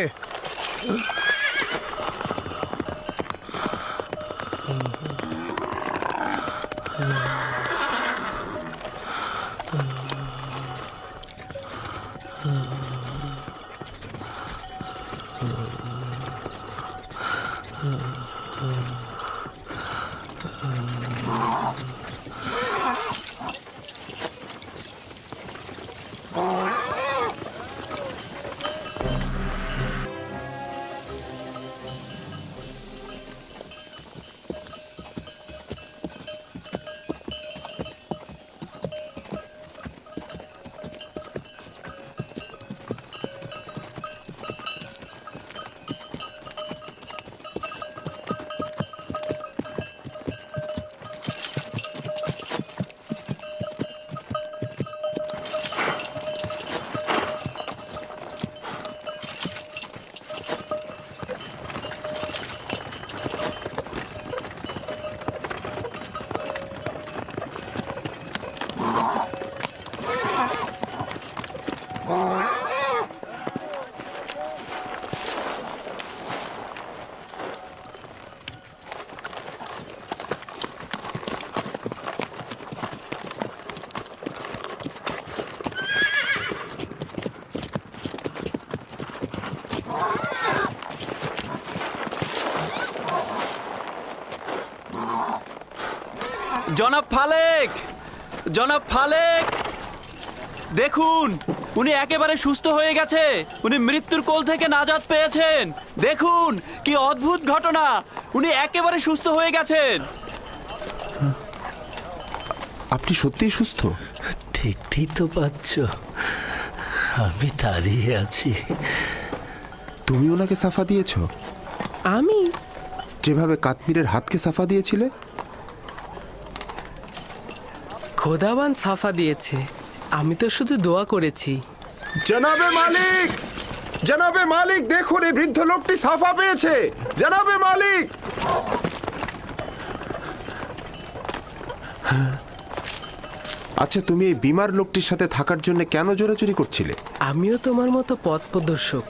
জনাব ফালেক, জনাব ফালেক, দেখুন উনি একেবারে সুস্থ হয়ে গেছে। উনি মৃত্যুর কোল থেকে নাজাত পেয়েছেন। দেখুন কি অদ্ভুত ঘটনা, উনি একেবারে সুস্থ হয়ে গেছেন। আপনি সত্যিই সুস্থ? দেখতেই তো পাচ্ছ, আমি দাঁড়িয়ে আছি। তুমি ওনাকে সাফা দিয়েছ? আমি? যেভাবে কাশ্মীরের হাতকে সাফা দিয়েছিলে? খোদাবান সাফা দিয়েছে, আমি তো শুধু দোয়া করেছি। জনাবে মালিক, জনাবে মালিক, দেখুন এই বৃদ্ধ লোকটি সাফা পেয়েছে। জনাবে মালিক। আচ্ছা, তুমি এই বিমার লোকটির সাথে থাকার জন্য কেন জোরাজুরি করছিলে? আমিও তোমার মতো পথ প্রদর্শক।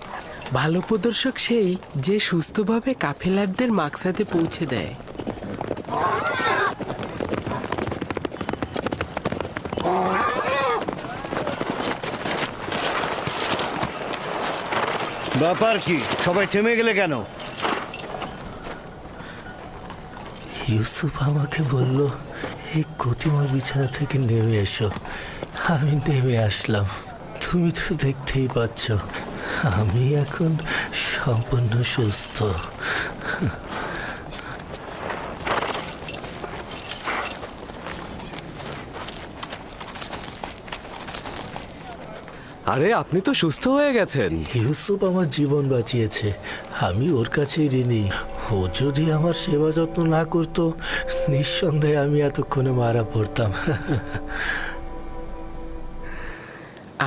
ভালো প্রদর্শক সেই যে সুস্থভাবে কাফেলারদের মাকসাদে পৌঁছে দেয়। ব্যাপার কি, সবাই থেমে গেলে কেন? ইউসুফ আমাকে বলল এই গতিময় বিছানা থেকে নেমে এসো। আমি নেমে আসলাম। তুমি তো দেখতেই পাচ্ছ আমি এখন সম্পূর্ণ সুস্থ। আরে আপনি তো সুস্থ হয়ে গেছেন। ইউসুফ আমার জীবন বাঁচিয়েছে, আমি ওর কাছেই ঋণী। ও যদি আমার সেবা যত্ন না করতো, নিঃসন্দেহে আমি এতক্ষণে মারা পড়তাম।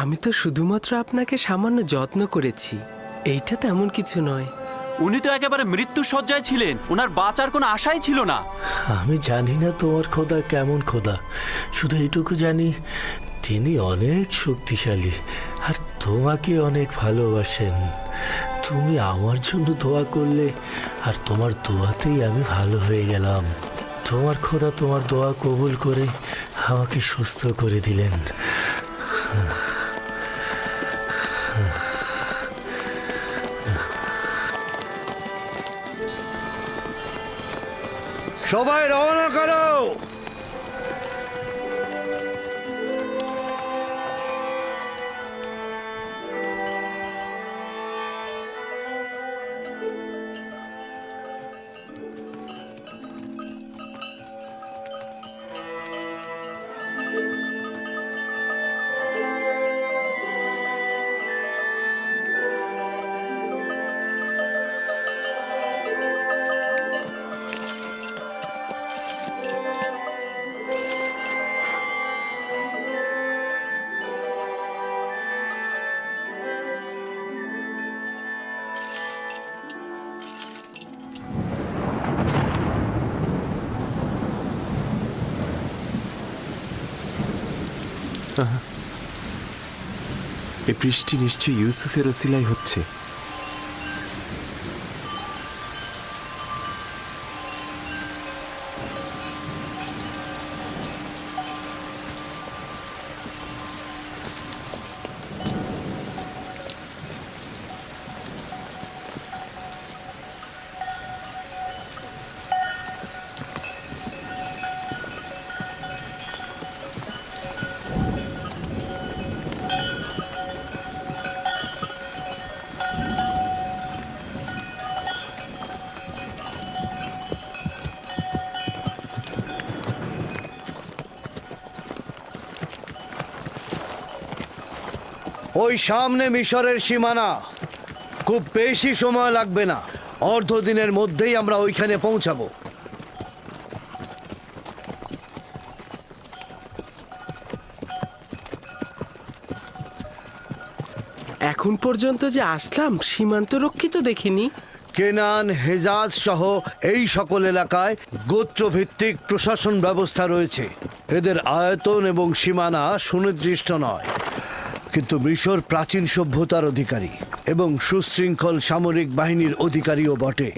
আমি তো শুধুমাত্র আপনাকে সামান্য যত্ন করেছি, এইটা তেমন কিছু নয়। উনি তো একেবারে মৃত্যু সজ্জায় ছিলেন, ওনার বাঁচার কোনো আশাই ছিল না। আমি জানি না তোমার খোদা কেমন খোদা, শুধু এইটুকু জানি তিনি অনেক শক্তিশালী আর তোমাকে অনেক ভালোবাসেন। তুমি আমার জন্য দোয়া করলে আর তোমার দোয়াতেই আমি ভালো হয়ে গেলাম। তোমার খোদা তোমার দোয়া কবুল করে আমাকে সুস্থ করে দিলেন। সবাই রওনা করো। এই বৃষ্টি নিশ্চয়ই ইউসুফের ওসিলাই হচ্ছে। ওই সামনে মিশরের সীমানা, খুব বেশি সময় লাগবে না, অর্ধ দিনের মধ্যেই আমরা ওইখানে পৌঁছাবো। এখন পর্যন্ত যে আসলাম সীমান্ত রক্ষিত দেখিনি। কেনান, হেজাজ সহ এই সকল এলাকায় গোত্রভিত্তিক প্রশাসন ব্যবস্থা রয়েছে। এদের আয়তন এবং সীমানা সুনির্দিষ্ট নয়, কিন্তু মিশর প্রাচীন সভ্যতার অধিকারী এবং সুশৃঙ্খল সামরিক বাহিনীর অধিকারীও বটে।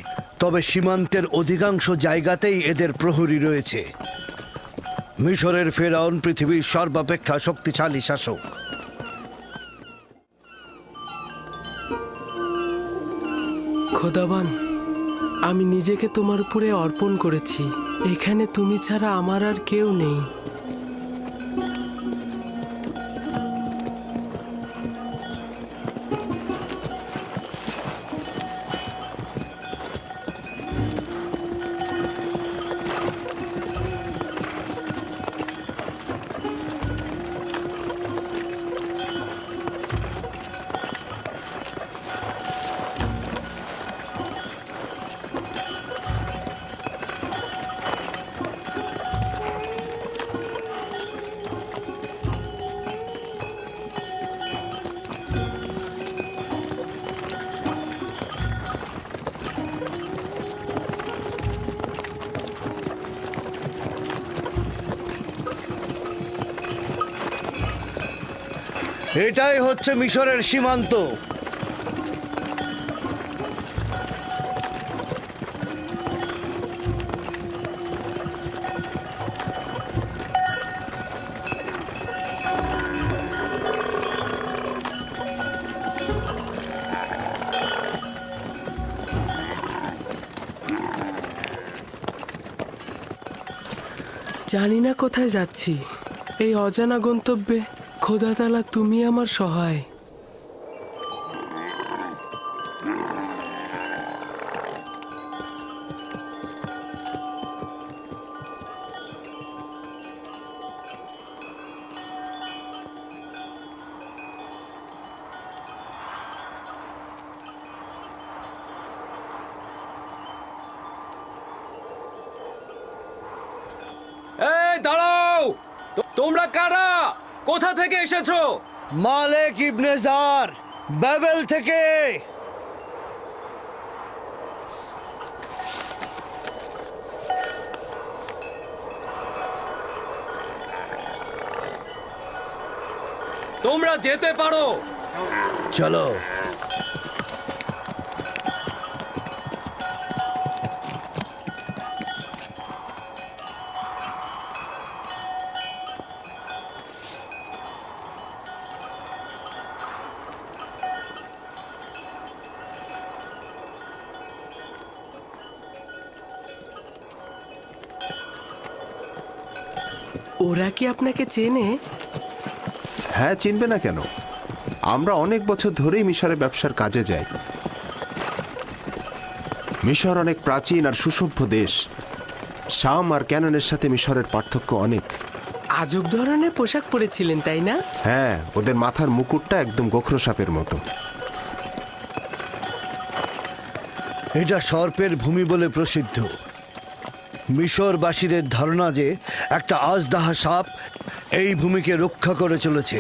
তবে সীমান্তের অধিকাংশ জায়গাতেই এদের প্রহরী রয়েছে। মিশরের ফেরাউন পৃথিবীর সর্বাপেক্ষা শক্তিশালী শাসক। খোদাবান, আমি নিজেকে তোমার উপরে অর্পণ করেছি। এখানে তুমি ছাড়া আমার আর কেউ নেই। এটাই হচ্ছে মিশরের সীমান্ত। জানি না কোথায় যাচ্ছি। এই অজানা গন্তব্যে খোদা তাআলা তুমি আমার সহায়। এই দাঁড়াও, তোমরা কারা? কোথা থেকে এসেছো? মালিক ইবনে জার, বাবেল থেকে। তোমরা যেতে পারো। চলো। ওরা কি আপনাকে চেনে? হ্যাঁ, চিনবে না কেন? আমরা অনেক বছর ধরেই মিশরে ব্যবসার কাজে যাই। মিশর অনেক প্রাচীন আর সুসভ্য দেশ। শাম আর ক্যাননের সাথে মিশরের পার্থক্য অনেক। আজব ধরনের পোশাক পরেছিলেন, তাই না? হ্যাঁ, ওদের মাথার মুকুটটা একদম গোখরো সাপের মতো। এটা সর্পের ভূমি বলে প্রসিদ্ধ। মিশরবাসীদের ধারণা যে একটা আজদাহা সাপ এই ভূমিকে রক্ষা করে চলেছে।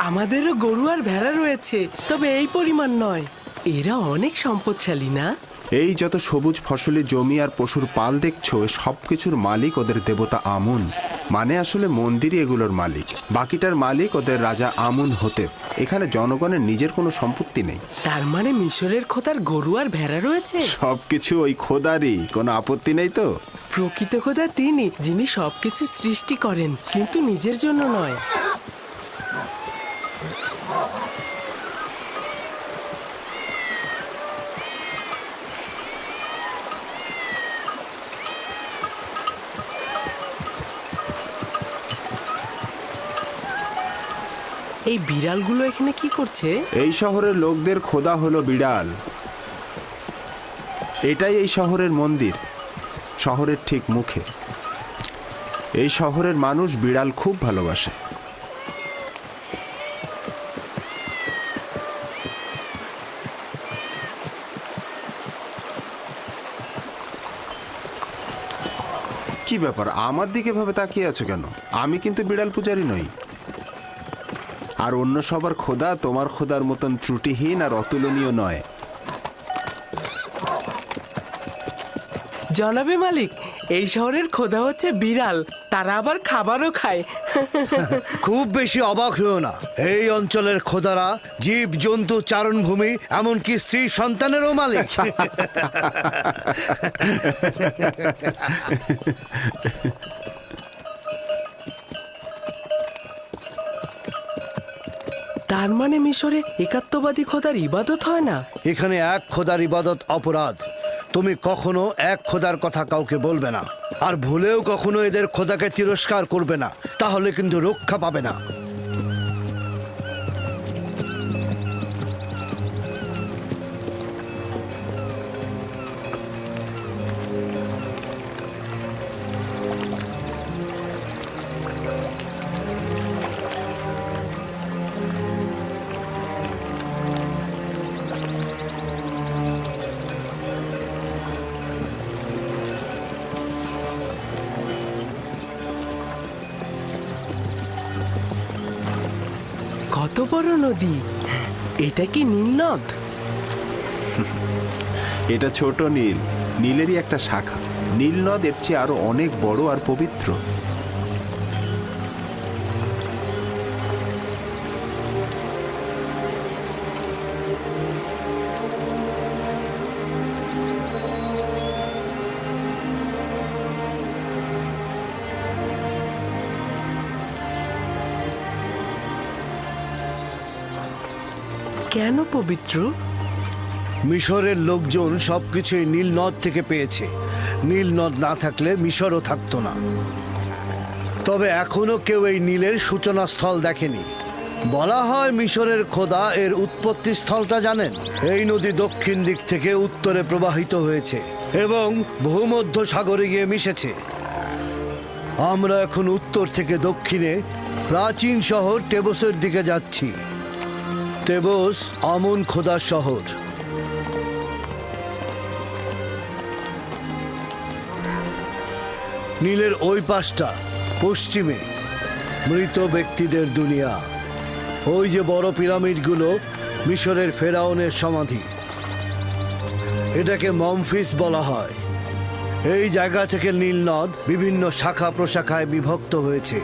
আমাদেরও গরু আর ভেড়া রয়েছে, তবে এই পরিমাণ নয়। এরা অনেক সম্পদশালী, না? এই যত সবুজ ফসলি জমি আর পশুর পাল দেখছো, সবকিছুর মালিক ওদের দেবতা আমুন। মানে আসলে মন্দিরই এগুলোর মালিক। বাকিটার মালিক ওদের রাজা আমুন হতে। এখানে জনগণের নিজের কোনো সম্পত্তি নেই। তার মানে মিশরের খোদার গরু আর ভেড়া রয়েছে? সবকিছু ওই খোদারই, কোনো আপত্তি নেই তো? প্রকৃত খোদা তিনি, যিনি সবকিছু সৃষ্টি করেন, কিন্তু নিজের জন্য নয়। এই বিড়ালগুলো এখানে কি করছে? এই শহরের লোকদের খোদা হলো বিড়াল। এটাই এই শহরের মন্দির, শহরের ঠিক মুখে। এই শহরের মানুষ বিড়াল খুব ভালোবাসে। কি ব্যাপার, আমার দিকে ভাবে তাকিয়ে আছো কেন? আমি কিন্তু বিড়াল পূজারী নই। আর অন্য সবার খোদা তোমার খোদার মতন ত্রুটিহীন আর অতুলনীয় নয়। জনাবে মালিক, এই শহরের খোদা হচ্ছে বিড়াল, তারা আবার খাবারও খায়। খুব বেশি অবাক হয়েও না, এই অঞ্চলের খোদারা জীব জন্তু চারণভূমি এমনকি স্ত্রী সন্তানেরও মালিক। তার মানে মিশরে একাত্মবাদী খোদার ইবাদত হয় না? এখানে এক খোদার ইবাদত অপরাধ। তুমি কখনো এক খোদার কথা কাউকে বলবে না, আর ভুলেও কখনো এদের খোদাকে তিরস্কার করবে না, তাহলে কিন্তু রক্ষা পাবে না। কত বড় নদী! এটা কি নীল নদ? এটা ছোট নীল, নীলেরই একটা শাখা। নীল নদ এর চেয়ে আরো অনেক বড় আর পবিত্র। কেন পবিত্র? মিশরের লোকজন সবকিছুই নীল নদ থেকে পেয়েছে। নীল নদ না থাকলে মিশরও থাকতো না। তবে এখনো কেউ এই নীলের সূচনা স্থল দেখেনি। বলা হয় মিশরের খোদা এর উৎপত্তি স্থলটা জানেন। এই নদী দক্ষিণ দিক থেকে উত্তরে প্রবাহিত হয়েছে এবং ভূমধ্য সাগরে গিয়ে মিশেছে। আমরা এখন উত্তর থেকে দক্ষিণে প্রাচীন শহর টেবসের দিকে যাচ্ছি। তেবস আমন খোদার শহর। নীলের ওই পাশটা পশ্চিমে মৃত ব্যক্তিদের দুনিয়া। ওই যে বড় পিরামিডগুলো মিশরের ফেরাউনের সমাধি। এটাকে মমফিস বলা হয়। এই জায়গা থেকে নীল নদ বিভিন্ন শাখা প্রশাখায় বিভক্ত হয়েছে।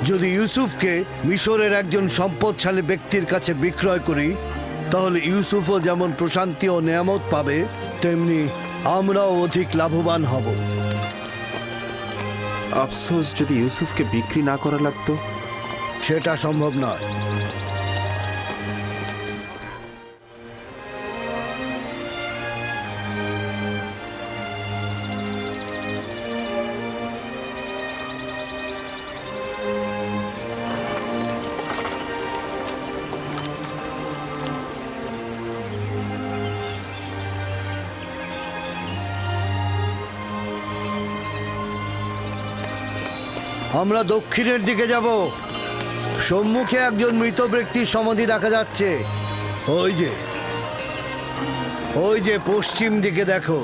যদি ইউসুফকে মিশরের একজন সম্পদশালী ব্যক্তির কাছে বিক্রয় করি, তাহলে ইউসুফও যেমন প্রশান্তি ও নেয়ামত পাবে, তেমনি আমরাও অধিক লাভবান হব। আফসোস, যদি ইউসুফকে বিক্রি না করা লাগতো। সেটা সম্ভব নয়। আমরা দক্ষিণের দিকে যাব। সম্মুখে একজন মৃত ব্যক্তির সমাধি দেখা যাচ্ছে। ওই যে পশ্চিম দিকে দেখো।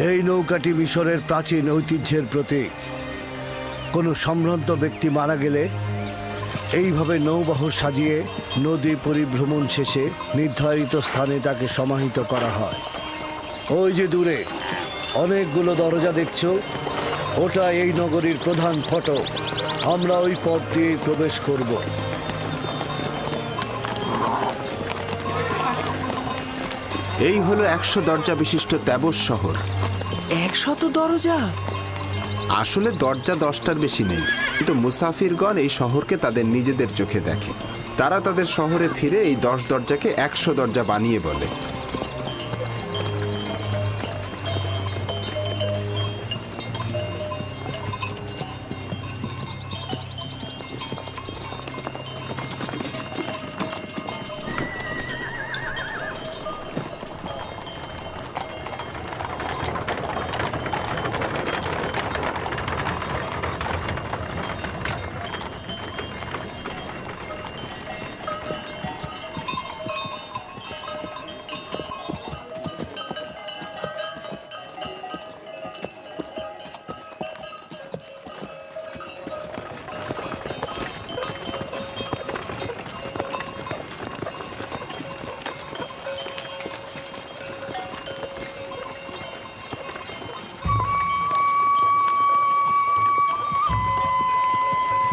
এই নৌকাটি মিশরের প্রাচীন ঐতিহ্যের প্রতীক। কোনো সম্ভ্রান্ত ব্যক্তি মারা গেলে এইভাবে নৌবহর সাজিয়ে নদী পরিভ্রমণ শেষে নির্ধারিত স্থানে তাকে সমাহিত করা হয়। ওই যে দূরে অনেকগুলো দরজা দেখছো, ওটা এই নগরীর প্রধান ফটক। আমরা ওই পথ দিয়ে প্রবেশ করব। এই হলো 100 দরজা বিশিষ্ট তেবস শহর। 100 দরজা? আসলে দরজা 10টার বেশি নেই, কিন্তু মুসাফিরগণ এই শহরকে তাদের নিজেদের চোখে দেখে। তারা তাদের শহরে ফিরে এই 10 দরজাকে 100 দরজা বানিয়ে বলে।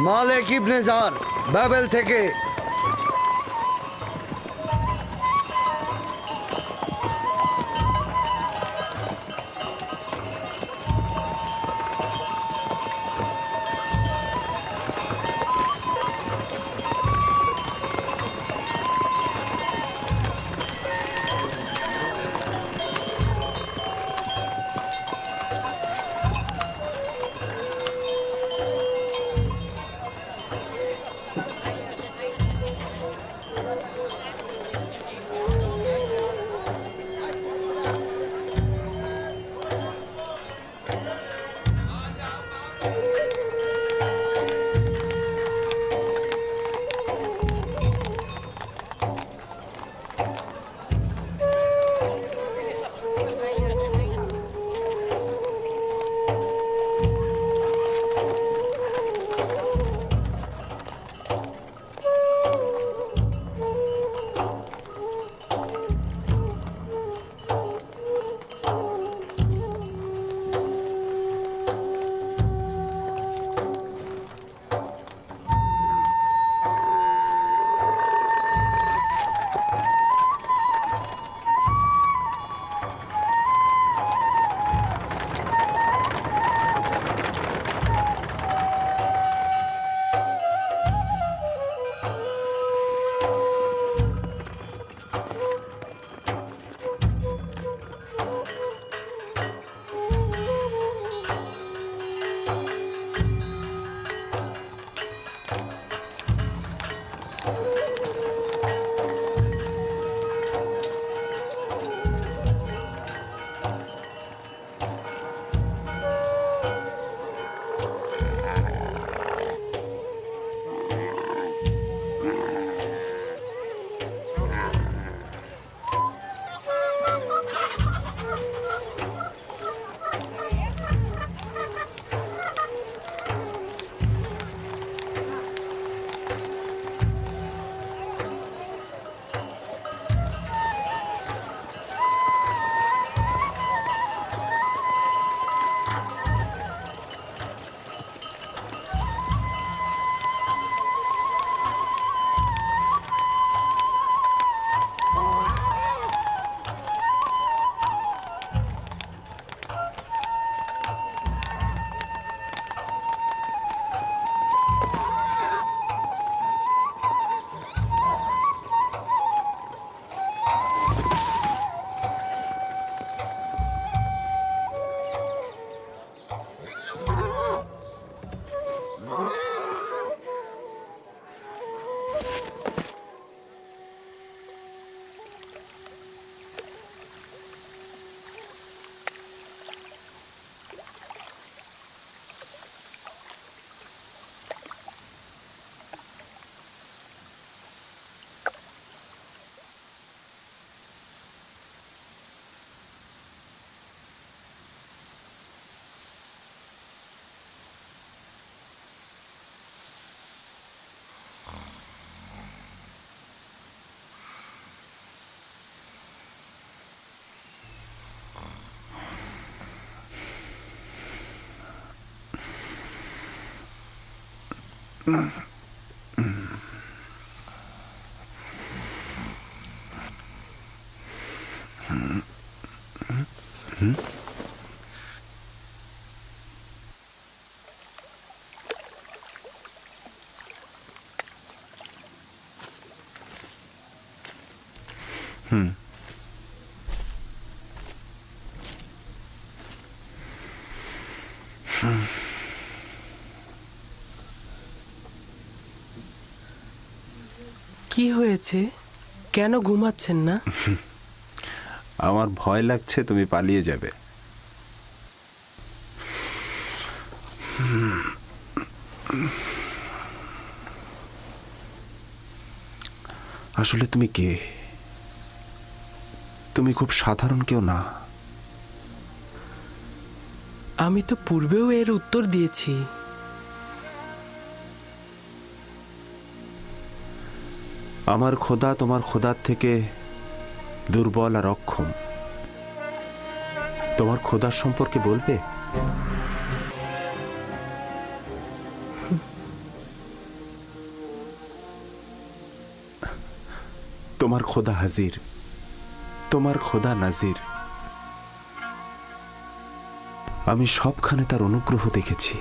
মালিক ইবনে জার, বাবেল থেকে। কি হয়েছে? কেন ঘুমাচ্ছেন না? আমার ভয় লাগছে তুমি পালিয়ে যাবে। আসলে তুমি কে? তুমি খুব সাধারণ কেউ না। আমি তো পূর্বেও এর উত্তর দিয়েছি। আমার খোদা তোমার খোদার থেকে দুর্বল আর অক্ষম। তোমার খোদার সম্পর্কে বলবে? তোমার খোদা হাজির, তোমার খোদা নাজির। আমি সবখানে তার অনুগ্রহ দেখেছি।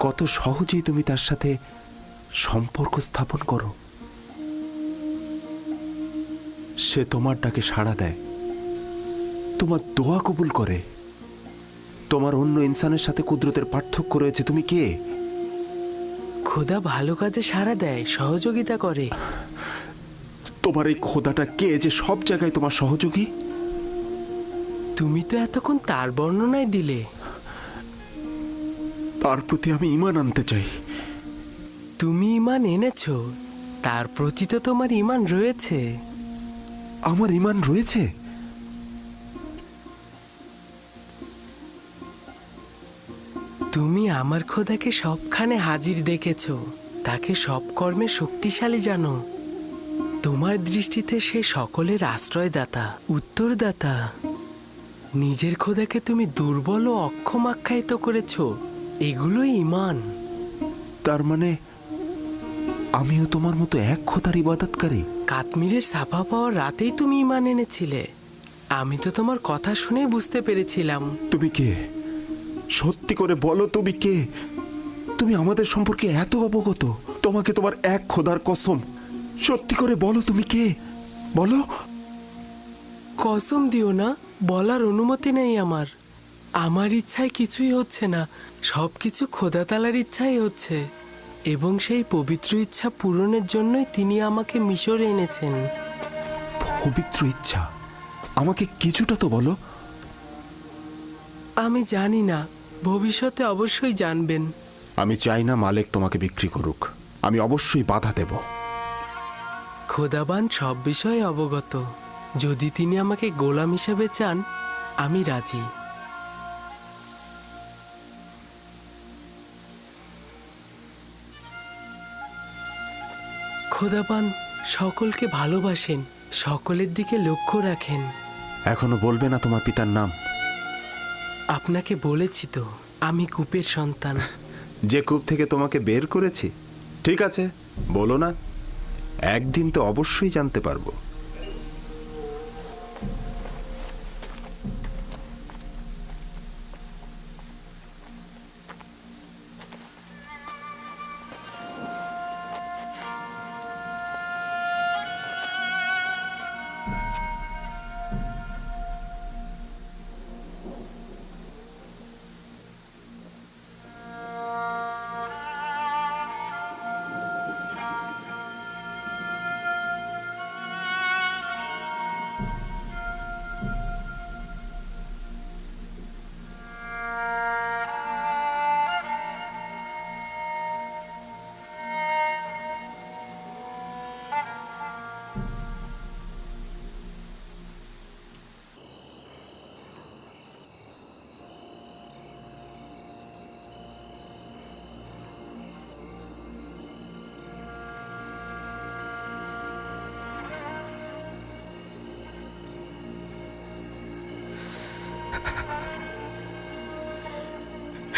কত সহজেই তুমি তার সাথে সম্পর্ক স্থাপন করো। সে তোমার ডাকে সাড়া দেয়, তোমার দোয়া কবুল করে। তোমার অন্য ইনসানের সাথে কুদরতের পার্থক্য রয়েছে। তুমি কে? খোদা ভালো কাজে সাড়া দেয়, সহযোগিতা করে। তোমার এই খোদাটা কে যে সব জায়গায় তোমার সহযোগী? তুমি তো এতক্ষণ তার বর্ণনায় দিলে। তার প্রতি আমি ঈমান আনতে চাই। তুমি ঈমান এনেছো, তার প্রতি তো তোমার ঈমান রয়েছে। আমার ঈমান রয়েছে? তুমি আমার খোদাকে সবখানে হাজির দেখেছো, তাকে সব কর্মে শক্তিশালী জানো। তোমার দৃষ্টিতে সে সকলের আশ্রয়দাতা, উত্তরদাতা। নিজের খোদাকে তুমি দুর্বল ও অক্ষম আখ্যায়িত করেছো, এগুলোই ঈমান। তার মানে আমিও তোমার মতো এক খোদার ইবাদতকারী? কাশ্মীরের ছাপা পাওয়ার রাতেই তুমি ঈমান এনেছিলে। আমি তো তোমার কথা শুনে বুঝতে পেরেছিলাম। তুমি কে? সত্যি করে বলো, তুমি কে? তুমি আমাদের সম্পর্কে এত অবগত। তোমাকে তোমার এক খোদার কসম, সত্যি করে বলো তুমি কে? বলো। কসম দিও না, বলার অনুমতি নেই আমার। আমার ইচ্ছায় কিছুই হচ্ছে না, সবকিছু খোদা তাআলার ইচ্ছাই হচ্ছে। এবং সেই পবিত্র ইচ্ছা পূরণের জন্যই তিনি আমাকে মিশরে এনেছেন। পবিত্র ইচ্ছা? আমাকে কিছুটা তো বলো। আমি জানি না, ভবিষ্যতে অবশ্যই জানবেন। আমি চাই না মালিক তোমাকে বিক্রি করুক। আমি অবশ্যই বাধা দেব। খোদাবান সব বিষয়ে অবগত। যদি তিনি আমাকে গোলাম হিসেবে চান, আমি রাজি। খোদাবান সকলকে ভালোবাসেন, সকলের দিকে লক্ষ্য রাখেন। এখনো বলবে না তোমার পিতার নাম? আপনাকে বলেছি তো, আমি কূপের সন্তান। যে কূপ থেকে তোমাকে বের করেছি? ঠিক আছে, বলো না। একদিন তো অবশ্যই জানতে পারবো।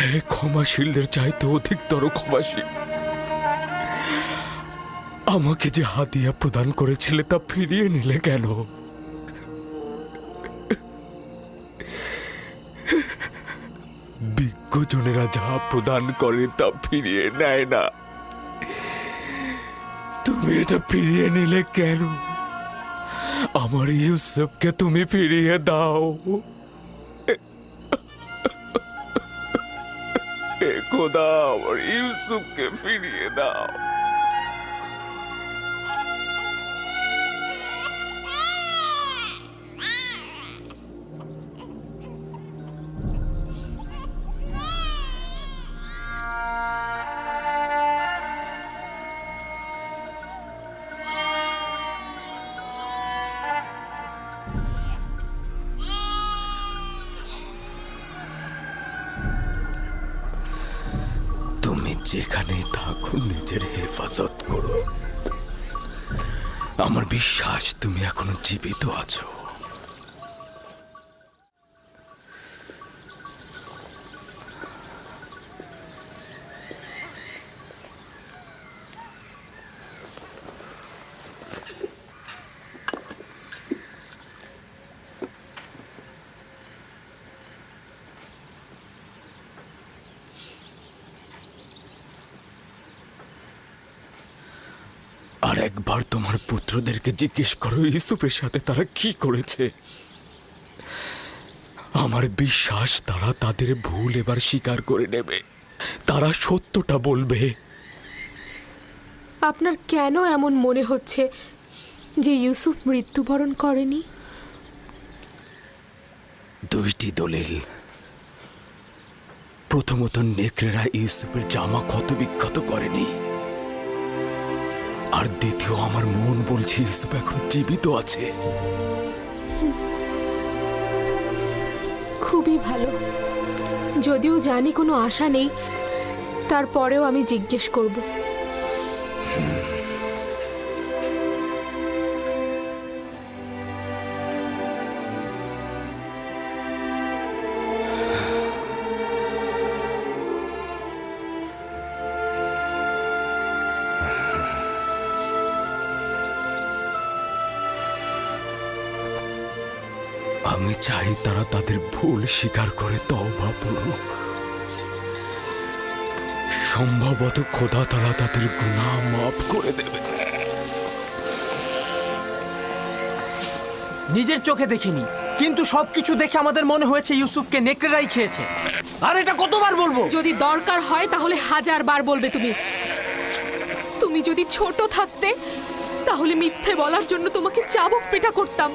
হে ক্ষমাশীলদের চাইতে অধিকতর ক্ষমাশীল, আমাকে যে হাদিয়া প্রদান করেছিলে তা ফিরিয়ে নিলে কেন? বিজ্ঞজনেরা যা প্রদান করে তা ফিরিয়ে নেয় না, তুমি এটা ফিরিয়ে নিলে কেন? আমার ইউসুফকে তুমি ফিরিয়ে দাও। হে খোদা, আমার ইউসুফকে ফিরিয়ে দাও। যেখানেই থাকো নিজের হেফাজত করো। আমার বিশ্বাস তুমি এখনো জীবিত আছো। আর একবার তোমার পুত্রদেরকে জিজ্ঞেস করো ইউসুফের সাথে তারা কি করেছে। আমার বিশ্বাস তারা তাদের ভুল এবার স্বীকার করে নেবে, তারা সত্যটা বলবে। আপনার কেন এমন মনে হচ্ছে যে ইউসুফ মৃত্যুবরণ করেনি? দুইটি দলিল। প্রথমত, নেকড়েরা ইউসুফের জামা ক্ষত বিক্ষত করেনি, আর দ্বিতীয়, আমার মন বলছে ইউসুফ এখন জীবিত আছে। খুবই ভালো। যদিও জানি কোনো আশা নেই, তারপরেও আমি জিজ্ঞেস করব। আমি চাই তারা তাদের ভুল স্বীকার করে তওবা করুক। সম্ভবত খোদা তাআলা তাদের গুনাহ মাফ করে দেবে। নিজের চোখে দেখিনি, কিন্তু সবকিছু দেখে আমাদের মনে হয়েছে ইউসুফকে নেকড়েরাই খেয়েছে। আর এটা কতবার বলবো? যদি দরকার হয় তাহলে 1000 বার বলবে তুমি। তুমি যদি ছোট থাকতে তাহলে মিথ্যে বলার জন্য তোমাকে চাবুক পেটা করতাম।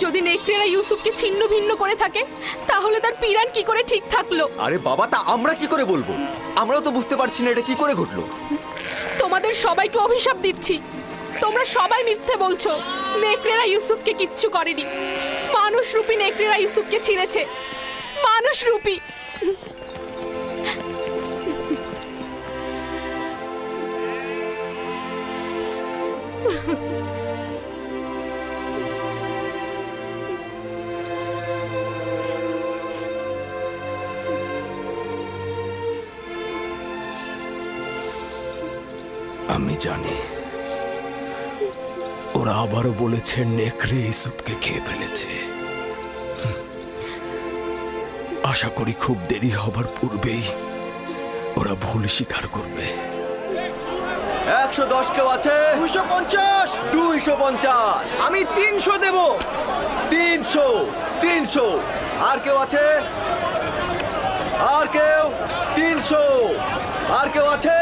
যদি নেকড়েরা ইউসুফকে ছিন্ন ভিন্ন করে থাকে তাহলে তার পিরান কি করে ঠিক থাকলো? আরে বাবা, তা আমরা কি করে বলবো? আমরাও তো বুঝতে পারছি না এটা কি করে ঘটলো। তোমাদের সবাইকে অভিশাপ দিচ্ছি, তোমরা সবাই মিথ্যে বলছো। নেকড়েরা ইউসুফকে কিচ্ছু করেনি। মানুষরূপী নেকড়েরা ইউসুফকে ছিঁড়েছে, মানুষরূপী। আমি জানি ওরা আবারও বলেছে নেকড়ে ইউসুফকে খেয়ে ফেলেছে। আশা করি খুব দেরি হবার পূর্বেই ওরা ভুল স্বীকার করবে। 110 কেউ আছে? 250। 250। আমি 300 দেব। 300। আর কেউ আছে? আর কেউ? 300। আর কেউ আছে?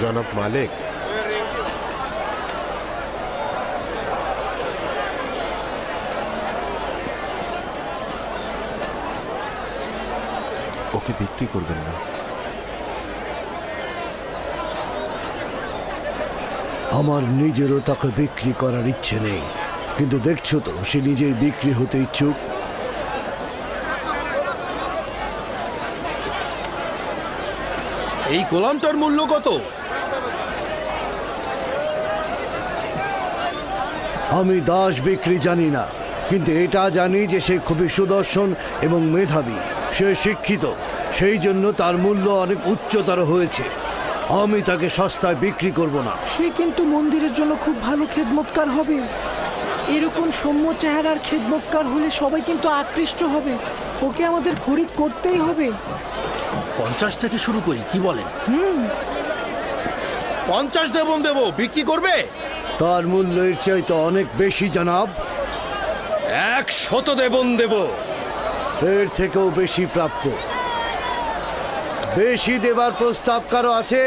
জনাব মালিক, ওকে বিক্রি করবেন না। আমার নিজেরও তাকে বিক্রি করার ইচ্ছে নেই, কিন্তু দেখছো তো সে নিজেই বিক্রি হতে ইচ্ছুক। এই গোলামটার মূল্য কত? আমি দাস বিক্রি জানি না, কিন্তু এটা জানি যে সে খুবই সুদর্শন এবং মেধাবী। সে শিক্ষিত, সেই জন্য তার মূল্য অনেক উচ্চতর হয়েছে। আমি তাকে সস্তায় বিক্রি করব না। সে কিন্তু মন্দিরের জন্য খুব ভালো খেদমতকার হবে। এরকম সৌম্য চেহারার খেদমতকার হলে সবাই কিন্তু আকৃষ্ট হবে। ওকে আমাদের খরিদ করতেই হবে। 50 থেকে শুরু করি, কি বলেন? 50 দেবন দেব, বিক্রি করবে? তার মূল্য এর চাইতে অনেক বেশি জনাব। 100 দেবন দেব। এর থেকেও বেশি প্রাপ্য। বেশি দেবার প্রস্তাব কারো আছে?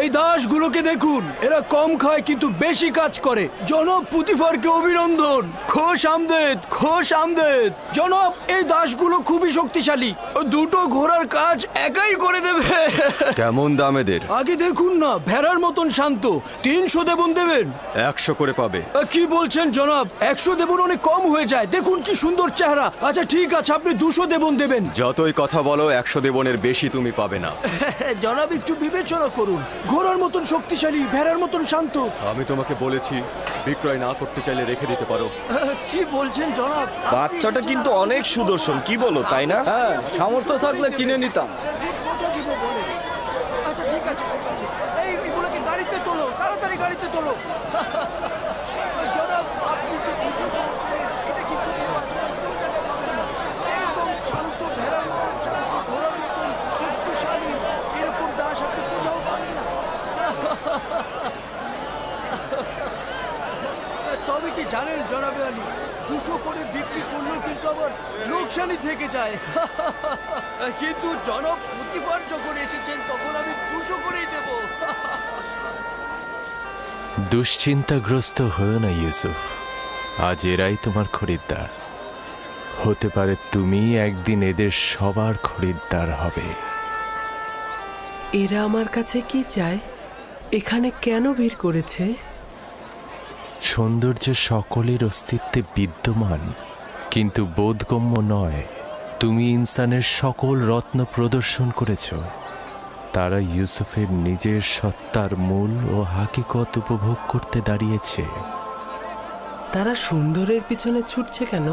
এই দাসগুলোকে দেখুন, এরা কম খায় কিন্তু বেশি কাজ করে। জনাব পুতিফারকে অভিনন্দন। খোশ আমদেদ, খোশ আমদেদ। জনাব, এই দাসগুলো খুবই শক্তিশালী। দুটো ঘোড়ার কাজ একাই করে দেবে। কেমন দাম এদের? আগে দেখুন না, ভেড়ার মতন শান্ত। 300 দেবন দেবেন? 100 করে পাবে। কি বলছেন জনাব? 100 দেবন অনেক কম হয়ে যায়। দেখুন কি সুন্দর চেহারা। আচ্ছা ঠিক আছে, আপনি 200 দেবন দেবেন। যতই কথা বলো, 100 দেবনের বেশি তুমি পাবে না। জনাব একটু বিবেচনা করুন। ঘোড়ার মতন শক্তিশালী, ভেড়ার মতন শান্ত। আমি তোমাকে বলেছি বিক্রয় না করতে চাইলে রেখে দিতে পারো। কি বলছেন জনাব? বাচ্চাটা কিন্তু অনেক সুদর্শন, কি বলো, তাই না? হ্যাঁ, সামর্থ্য থাকলে কিনে নিতাম। কত দিব বলে? আচ্ছা ঠিক আছে, ঠিক আছে। এগুলোকে গাড়িতে তোলো, তাড়াতাড়ি গাড়িতে তোলো। জনাব, আপনি যে 200 টাকা করেন, এটা কিন্তু এই বাচ্চাটার কোনো জায়গায় পাবেন না। একদম শান্ত, ভেড়ার মতন শান্ত, ঘোড়ার মতন শক্তিশালী। এরকম দাস আপনি কোথাও পাবেন না। তবে কি জানেন জনাবে আলী, 200 করে বিক্রি করলেও কিন্তু আবার লোকসানি থেকে যায়। কিন্তু জনাব পুতিফার যখন এসেছেন তখন আমি 200 করেই দেব। দুশ্চিন্তাগ্রস্ত হয়েও না ইউসুফ, আজ এরাই তোমার খরিদ্দার। হতে পারে তুমি একদিন এদের সবার খরিদ্দার হবে। এরা আমার কাছে কি চায়? এখানে কেন ভিড় করেছে? সৌন্দর্য সকলের অস্তিত্বে বিদ্যমান, কিন্তু বোধগম্য নয়। তুমি ইনসানের সকল রত্ন প্রদর্শন করেছ। তারা ইউসুফের নিজের সত্তার মূল ও হাকিকত উপভোগ করতে দাঁড়িয়েছে। তারা সুন্দরের পিছনে ছুটছে কেন?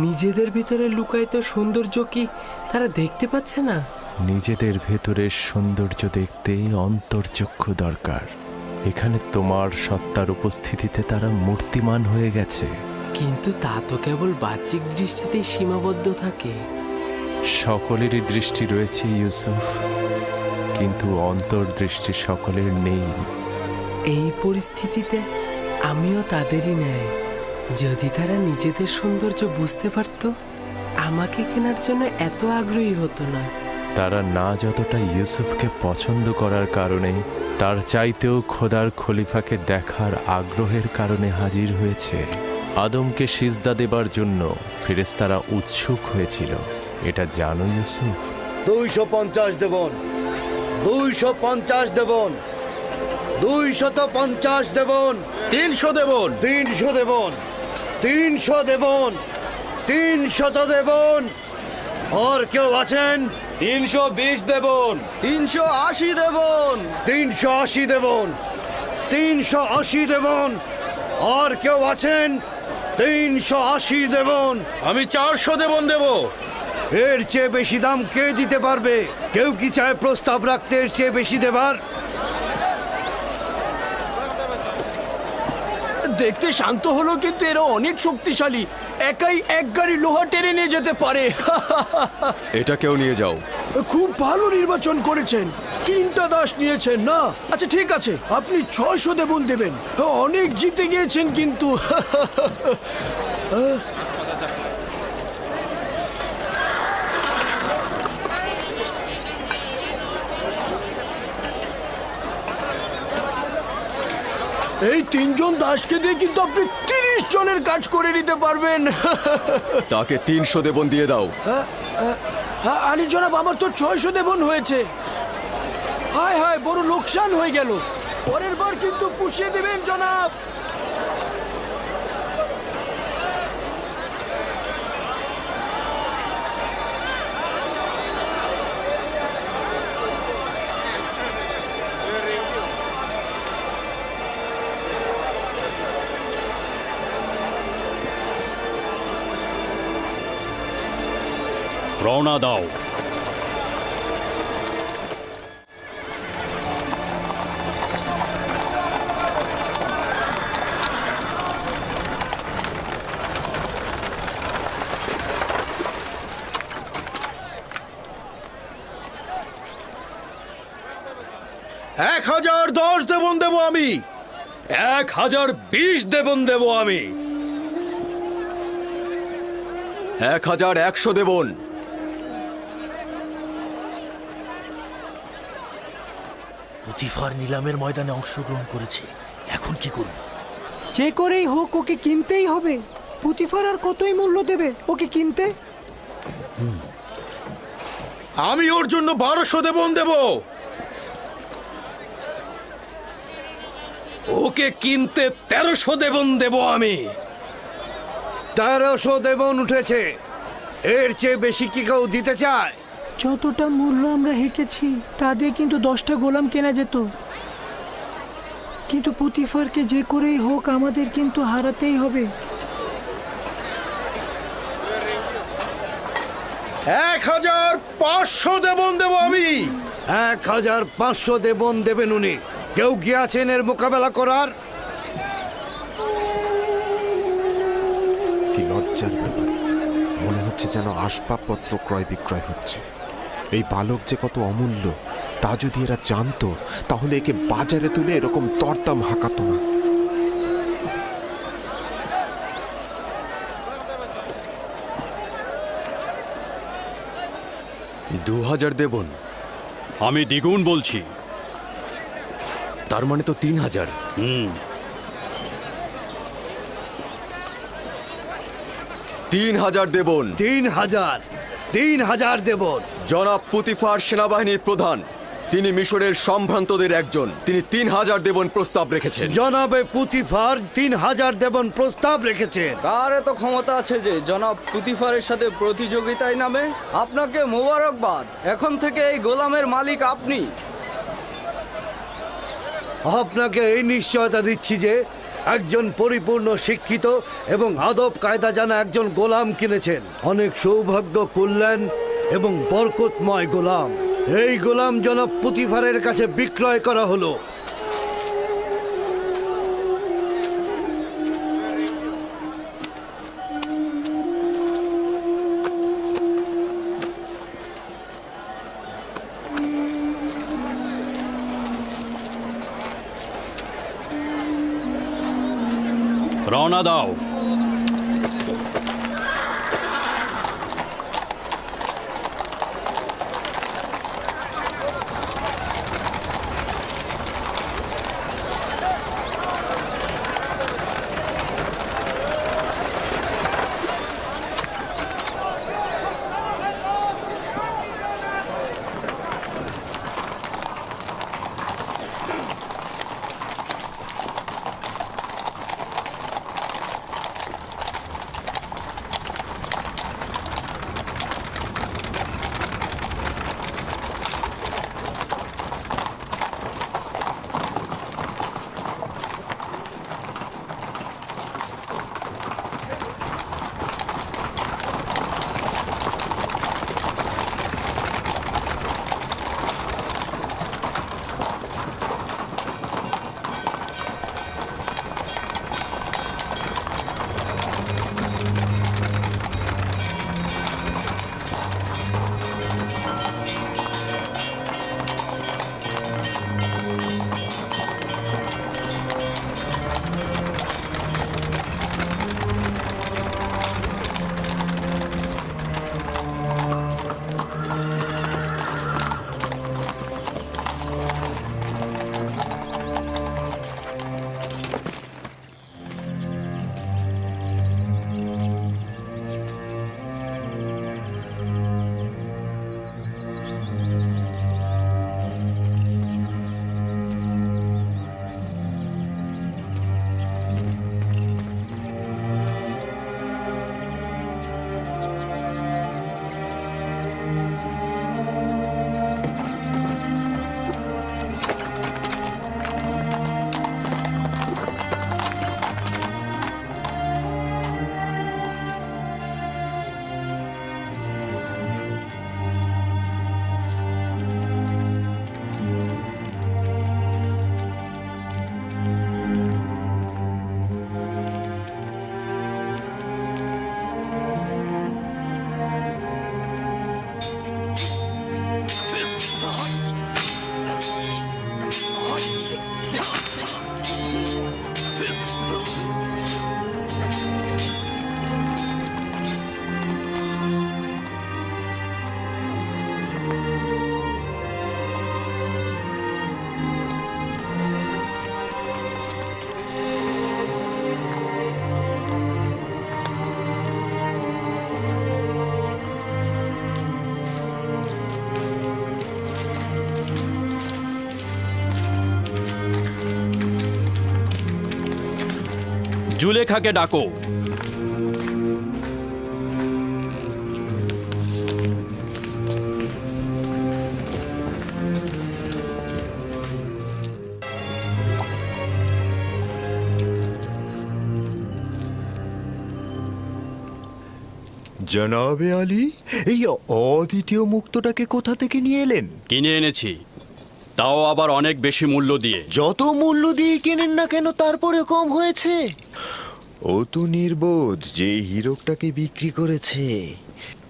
নিজেদের ভিতরে লুকায়িত সৌন্দর্য কি তারা দেখতে পাচ্ছে না? নিজেদের ভেতরের সৌন্দর্য দেখতে অন্তর্চক্ষু দরকার। এখানে তোমার সত্তার উপস্থিতিতে তারা মূর্তিমান হয়ে গেছে। কিন্তু তা তো কেবল বাহ্যিক দৃষ্টিতেই সীমাবদ্ধ থাকে। সকলেরই দৃষ্টি রয়েছে ইউসুফ, কিন্তু অন্তর্দৃষ্টি সকলের নেই। এই পরিস্থিতিতে আমিও তাদেরই ন্যায়। যদি তারা নিজেদের সৌন্দর্য বুঝতে পারত, আমাকে কেনার জন্য এত আগ্রহী হতো না। তারা না যতটা ইউসুফকে পছন্দ করার কারণে, তার চাইতেও খোদার খলিফাকে দেখার আগ্রহের কারণে হাজির হয়েছে। আদমকে সিজদা দেবার জন্য ফেরেশতারা উৎসুক হয়েছিল। এটা জানো ইউসুফ? 250 দেবন, 250 দেবন, 250 দেবন, 300 দেবন, 300 দেবন, 300 দেবন, 300 দেবন। আর কেউ আছেন? 320 দেবন, 380 দেবন, 380 দেবন, 380 দেবন। আর কেউ আছেন? 380 দেবন। আমি 400 দেবন দেব। এর চেয়ে বেশি দাম কে দিতে পারবে? কেউ কি চায় প্রস্তাব রাখতে এর চেয়ে বেশি দেবার? দেখতে শান্ত হলো, কিন্তু এরা অনেক শক্তিশালী। একাই এক গাড়ি লোহা টেনে নিয়ে যেতে পারে। এটা কেউ নিয়ে যাও। খুব ভালো নির্বাচন করেছেন। 3টা দাস নিয়েছেন না? আচ্ছা ঠিক আছে, আপনি 600 দেবন দেবেন। অনেক জিতে গিয়েছেন কিন্তু। এই 3 জন দাসকে দিয়ে কিন্তু আপনি 30 জনের কাজ করে নিতে পারবেন। তাকে 300 দেবন দিয়ে দাও। আলী জনাব, আমার তো 600 দেবন হয়েছে। হায় হায়, বড় লোকসান হয়ে গেল। পরের বার কিন্তু পুষিয়ে দেবেন জনাব। রওনা দাও। এক 1010 দেবন দেব আমি। 1020 দেবন দেব আমি। 1100 দেবন। পুতিফার নিলামের ময়দানে অংশগ্রহণ করেছে, এখন কি করব? যে করেই হোক ওকে কিনতেই হবে। পুতিফার আর কতই মূল্য দেবে ওকে কিনতে? আমি ওর জন্য 1200 দেবন দেব। ওকে কিনতে 1300 দেবন দেব আমি। 1300 দেবন উঠেছে। এর চেয়ে বেশি কি কেউ দিতে চায়? যতটা মূল্য আমরা হেঁকেছি তা দিয়ে কিন্তু 10টা গোলাম কেনা যেত। কিন্তু পুতিফারকে যে করেই হোক আমাদের কিন্তু হারাতেই হবে। 1500 দেবন দেব আমি। 1500 দেবন দেবেন উনি। কেউ কি আছেন এর মোকাবেলা করার? কি লজ্জার ব্যাপার, মনে হচ্ছে যেন আসবাবপত্র ক্রয় বিক্রয় হচ্ছে। এই বালক যে কত অমূল্য তা যদি এরা জানতো তাহলে একে বাজারে তুলে এরকম দরদাম হাঁকাতো না। $2000 দেবন। আমি দ্বিগুণ বলছি। তার মানে তো 3000। 3000 দেবন। 3000 দেবন। জনাব পুতিফার সেনাবাহিনীর প্রধান, তিনি মিশরের সম্ভ্রান্তদের একজন। তিনি 3000 দেবন প্রস্তাব রেখেছেন। জনাবে পুতিফার 3000 দেবন প্রস্তাব রেখেছেন। কার এত ক্ষমতা আছে যে জনাব পুতিফারের সাথে প্রতিযোগিতায় নামে? আপনাকে মোবারকবাদ, এখন থেকে এই গোলামের মালিক আপনি। আপনাকে এই নিশ্চয়তা দিচ্ছি যে একজন পরিপূর্ণ শিক্ষিত এবং আদব কায়দা জানা একজন গোলাম কিনেছেন। অনেক সৌভাগ্য, কল্যাণ এবং বরকতময় গোলাম। এই গোলাম জনাব পুতিফারের কাছে বিক্রয় করা হলো। রওনা দাও। জুলেখাকে ডাকো। জনাবে আলী, এই অদ্বিতীয় মুক্তটাকে কোথা থেকে নিয়ে এলেন? কিনে এনেছি, তাও আবার অনেক বেশি মূল্য দিয়ে। যত মূল্য দিয়ে কেনেন না কেন, তারপরে কম হয়েছে। ও তো নির্বোধ যে হীরকটাকে বিক্রি করেছে।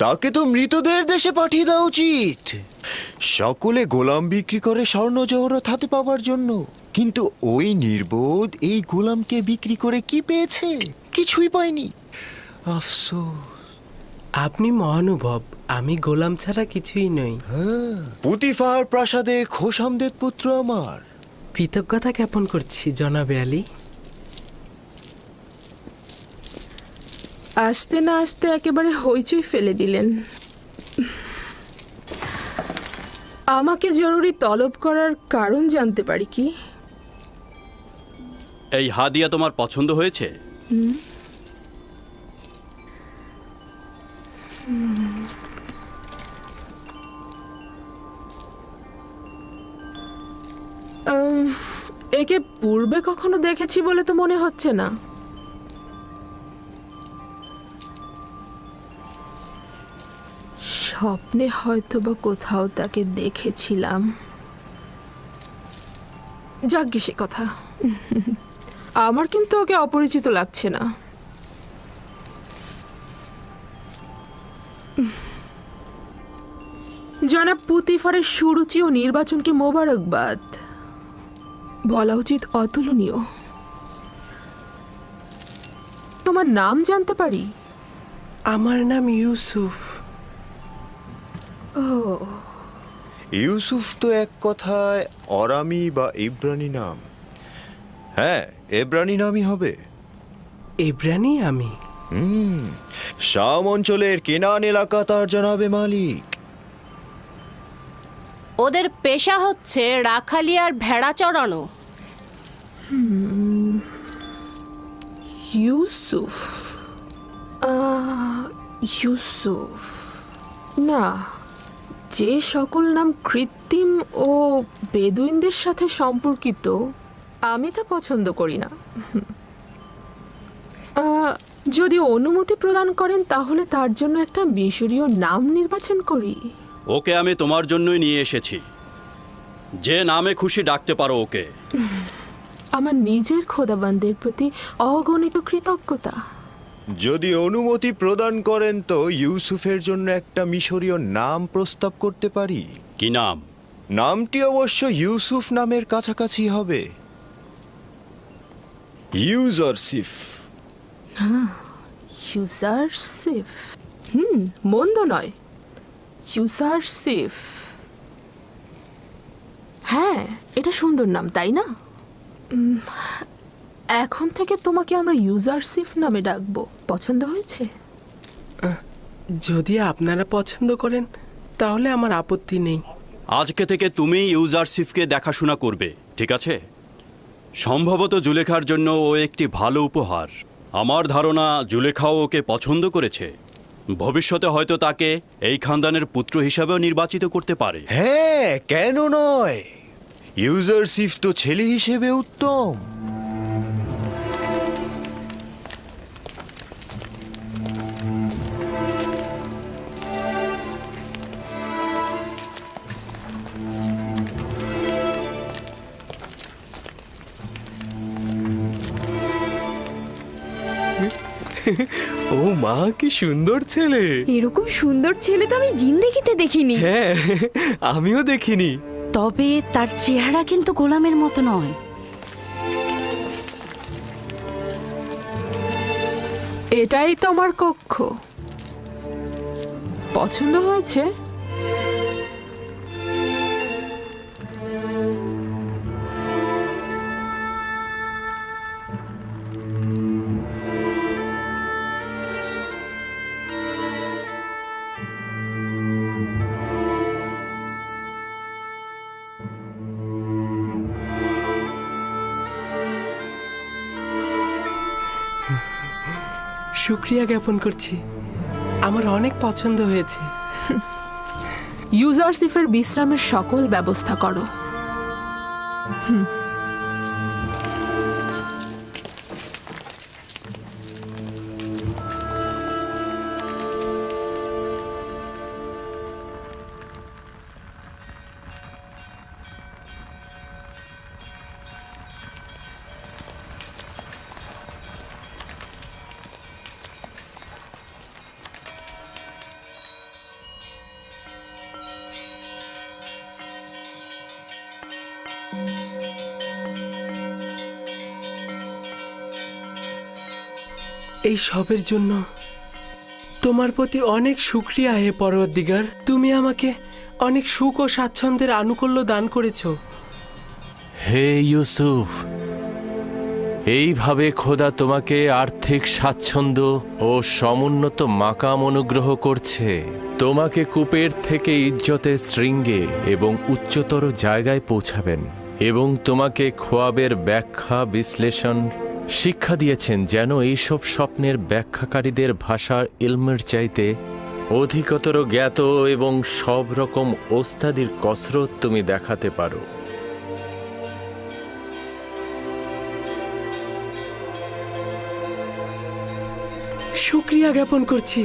তাকে তো মৃতদের দেশে পাঠিয়ে দেওয়া উচিত। সকলে গোলাম বিক্রি করে স্বর্ণ জহরত হাতে পাওয়ার জন্য, কিন্তু ওই নির্বোধ এই গোলামকে বিক্রি করে কি পেয়েছে? কিছুই পায়নি। আফসোস। আপনি মহানুভব, আমি গোলাম ছাড়া কিছুই নই। পুতিফার প্রাসাদে খোশামদের পুত্র আমার। কৃতজ্ঞতা জ্ঞাপন করছি জনাবে আলী। আসতে না আসতে একেবারে হইচই ফেলে দিলেন। আমাকে জরুরি তলব করার কারণ জানতে পারি কি? এই হাদিয়া তোমার পছন্দ হয়েছে? একে পূর্বে কখনো দেখেছি বলে তো মনে হচ্ছে না। স্বপ্নে হয়তো বা কোথাও তাকে দেখেছিলাম। যাকগে সে কথা। আমার কিন্তু ওকে অপরিচিত লাগছে না। জনাব পুতিফারের সুরুচি ও নির্বাচনকে মোবারকবাদ। বলা উচিত অতুলনীয়। তোমার নাম জানতে পারি? আমার নাম ইউসুফ। ও, ইউসুফ তো এক কথায় অরামি বা ইব্রানি নাম। হ্যাঁ, এব্রানি নামই হবে। এব্রানি আমি? শাম অঞ্চলের কেনান এলাকা তার জনাবে মালিক। ওদের পেশা হচ্ছে রাখালি আর ভেড়া চড়ানো। ইউসুফ ইউসুফ না, যে সকল নাম কৃত্রিম ও বেদুইনদের সাথে সম্পর্কিত আমি তা পছন্দ করি না। যদি অনুমতি প্রদান করেন তাহলে তার জন্য একটা মিশরীয় নাম নির্বাচন করি। ওকে আমি তোমার জন্যই নিয়ে এসেছি। যে নামে খুশি ডাকতে পারো ওকে। আমার নিজের খোদাবান্দের প্রতি অগণিত কৃতজ্ঞতা। যদি অনুমতি প্রদান করেন তো ইউসুফের জন্য একটা মিশরীয় নাম প্রস্তাব করতে পারি। কি নাম? নামটি অবশ্য ইউসুফ নামের কাছাকাছি হবে। ইউজারসিফ। ইউজারসিফ, মন্দ নয়। ইউজারসিফ, হ্যাঁ, এটা সুন্দর নাম, তাই না? এখন থেকে তোমাকে আমরা ইউজারসিফ নামে ডাকবো। পছন্দ হয়েছে? যদি আপনারা পছন্দ করেন তাহলে আমার আপত্তি নেই। আজকে থেকে তুমি ইউজারসিফকে দেখাশোনা করবে, ঠিক আছে? সম্ভবত জুলেখার জন্য ও একটি ভালো উপহার। আমার ধারণা জুলেখাও ওকে পছন্দ করেছে। ভবিষ্যতে হয়তো তাকে এই খানদানের পুত্র হিসাবেও নির্বাচিত করতে পারে। হ্যাঁ, কেন নয়? ইউজারসিফ তো ছেলে হিসেবে উত্তম। ও মা, কি সুন্দর ছেলে! এরকম সুন্দর ছেলে তো আমি জিন্দেগিতে দেখিনি। হ্যাঁ, আমিও দেখিনি। তবে তার চেহারা কিন্তু গোলামের মতো নয়। এটাই তোমার কক্ষ। পছন্দ হয়েছে? শুক্রিয়া জ্ঞাপন করছি, আমার অনেক পছন্দ হয়েছে। ইউজারসিফের বিশ্রামের সকল ব্যবস্থা করো। এই সবের জন্য তোমার প্রতি অনেক শুকরিয়া হে পরওয়ারদিগার। তুমি আমাকে অনেক সুখ ও স্বাচ্ছন্দ্যের আনুকূল্য দান করেছো। হে ইউসুফ, এইভাবে খোদা তোমাকে আর্থিক স্বাচ্ছন্দ্য ও সমুন্নত মাকাম অনুগ্রহ করছে। তোমাকে কূপের থেকে ইজ্জতের শৃঙ্গে এবং উচ্চতর জায়গায় পৌঁছাবেন এবং তোমাকে খোয়াবের ব্যাখ্যা বিশ্লেষণ শিক্ষা দিয়েছেন, যেন এইসব স্বপ্নের ব্যাখ্যাকারীদের ভাষার ইলমের চাইতে অধিকতর জ্ঞাত এবং সব রকম ওস্তাদির কসরত তুমি দেখাতে পারো। শুক্রিয়া জ্ঞাপন করছি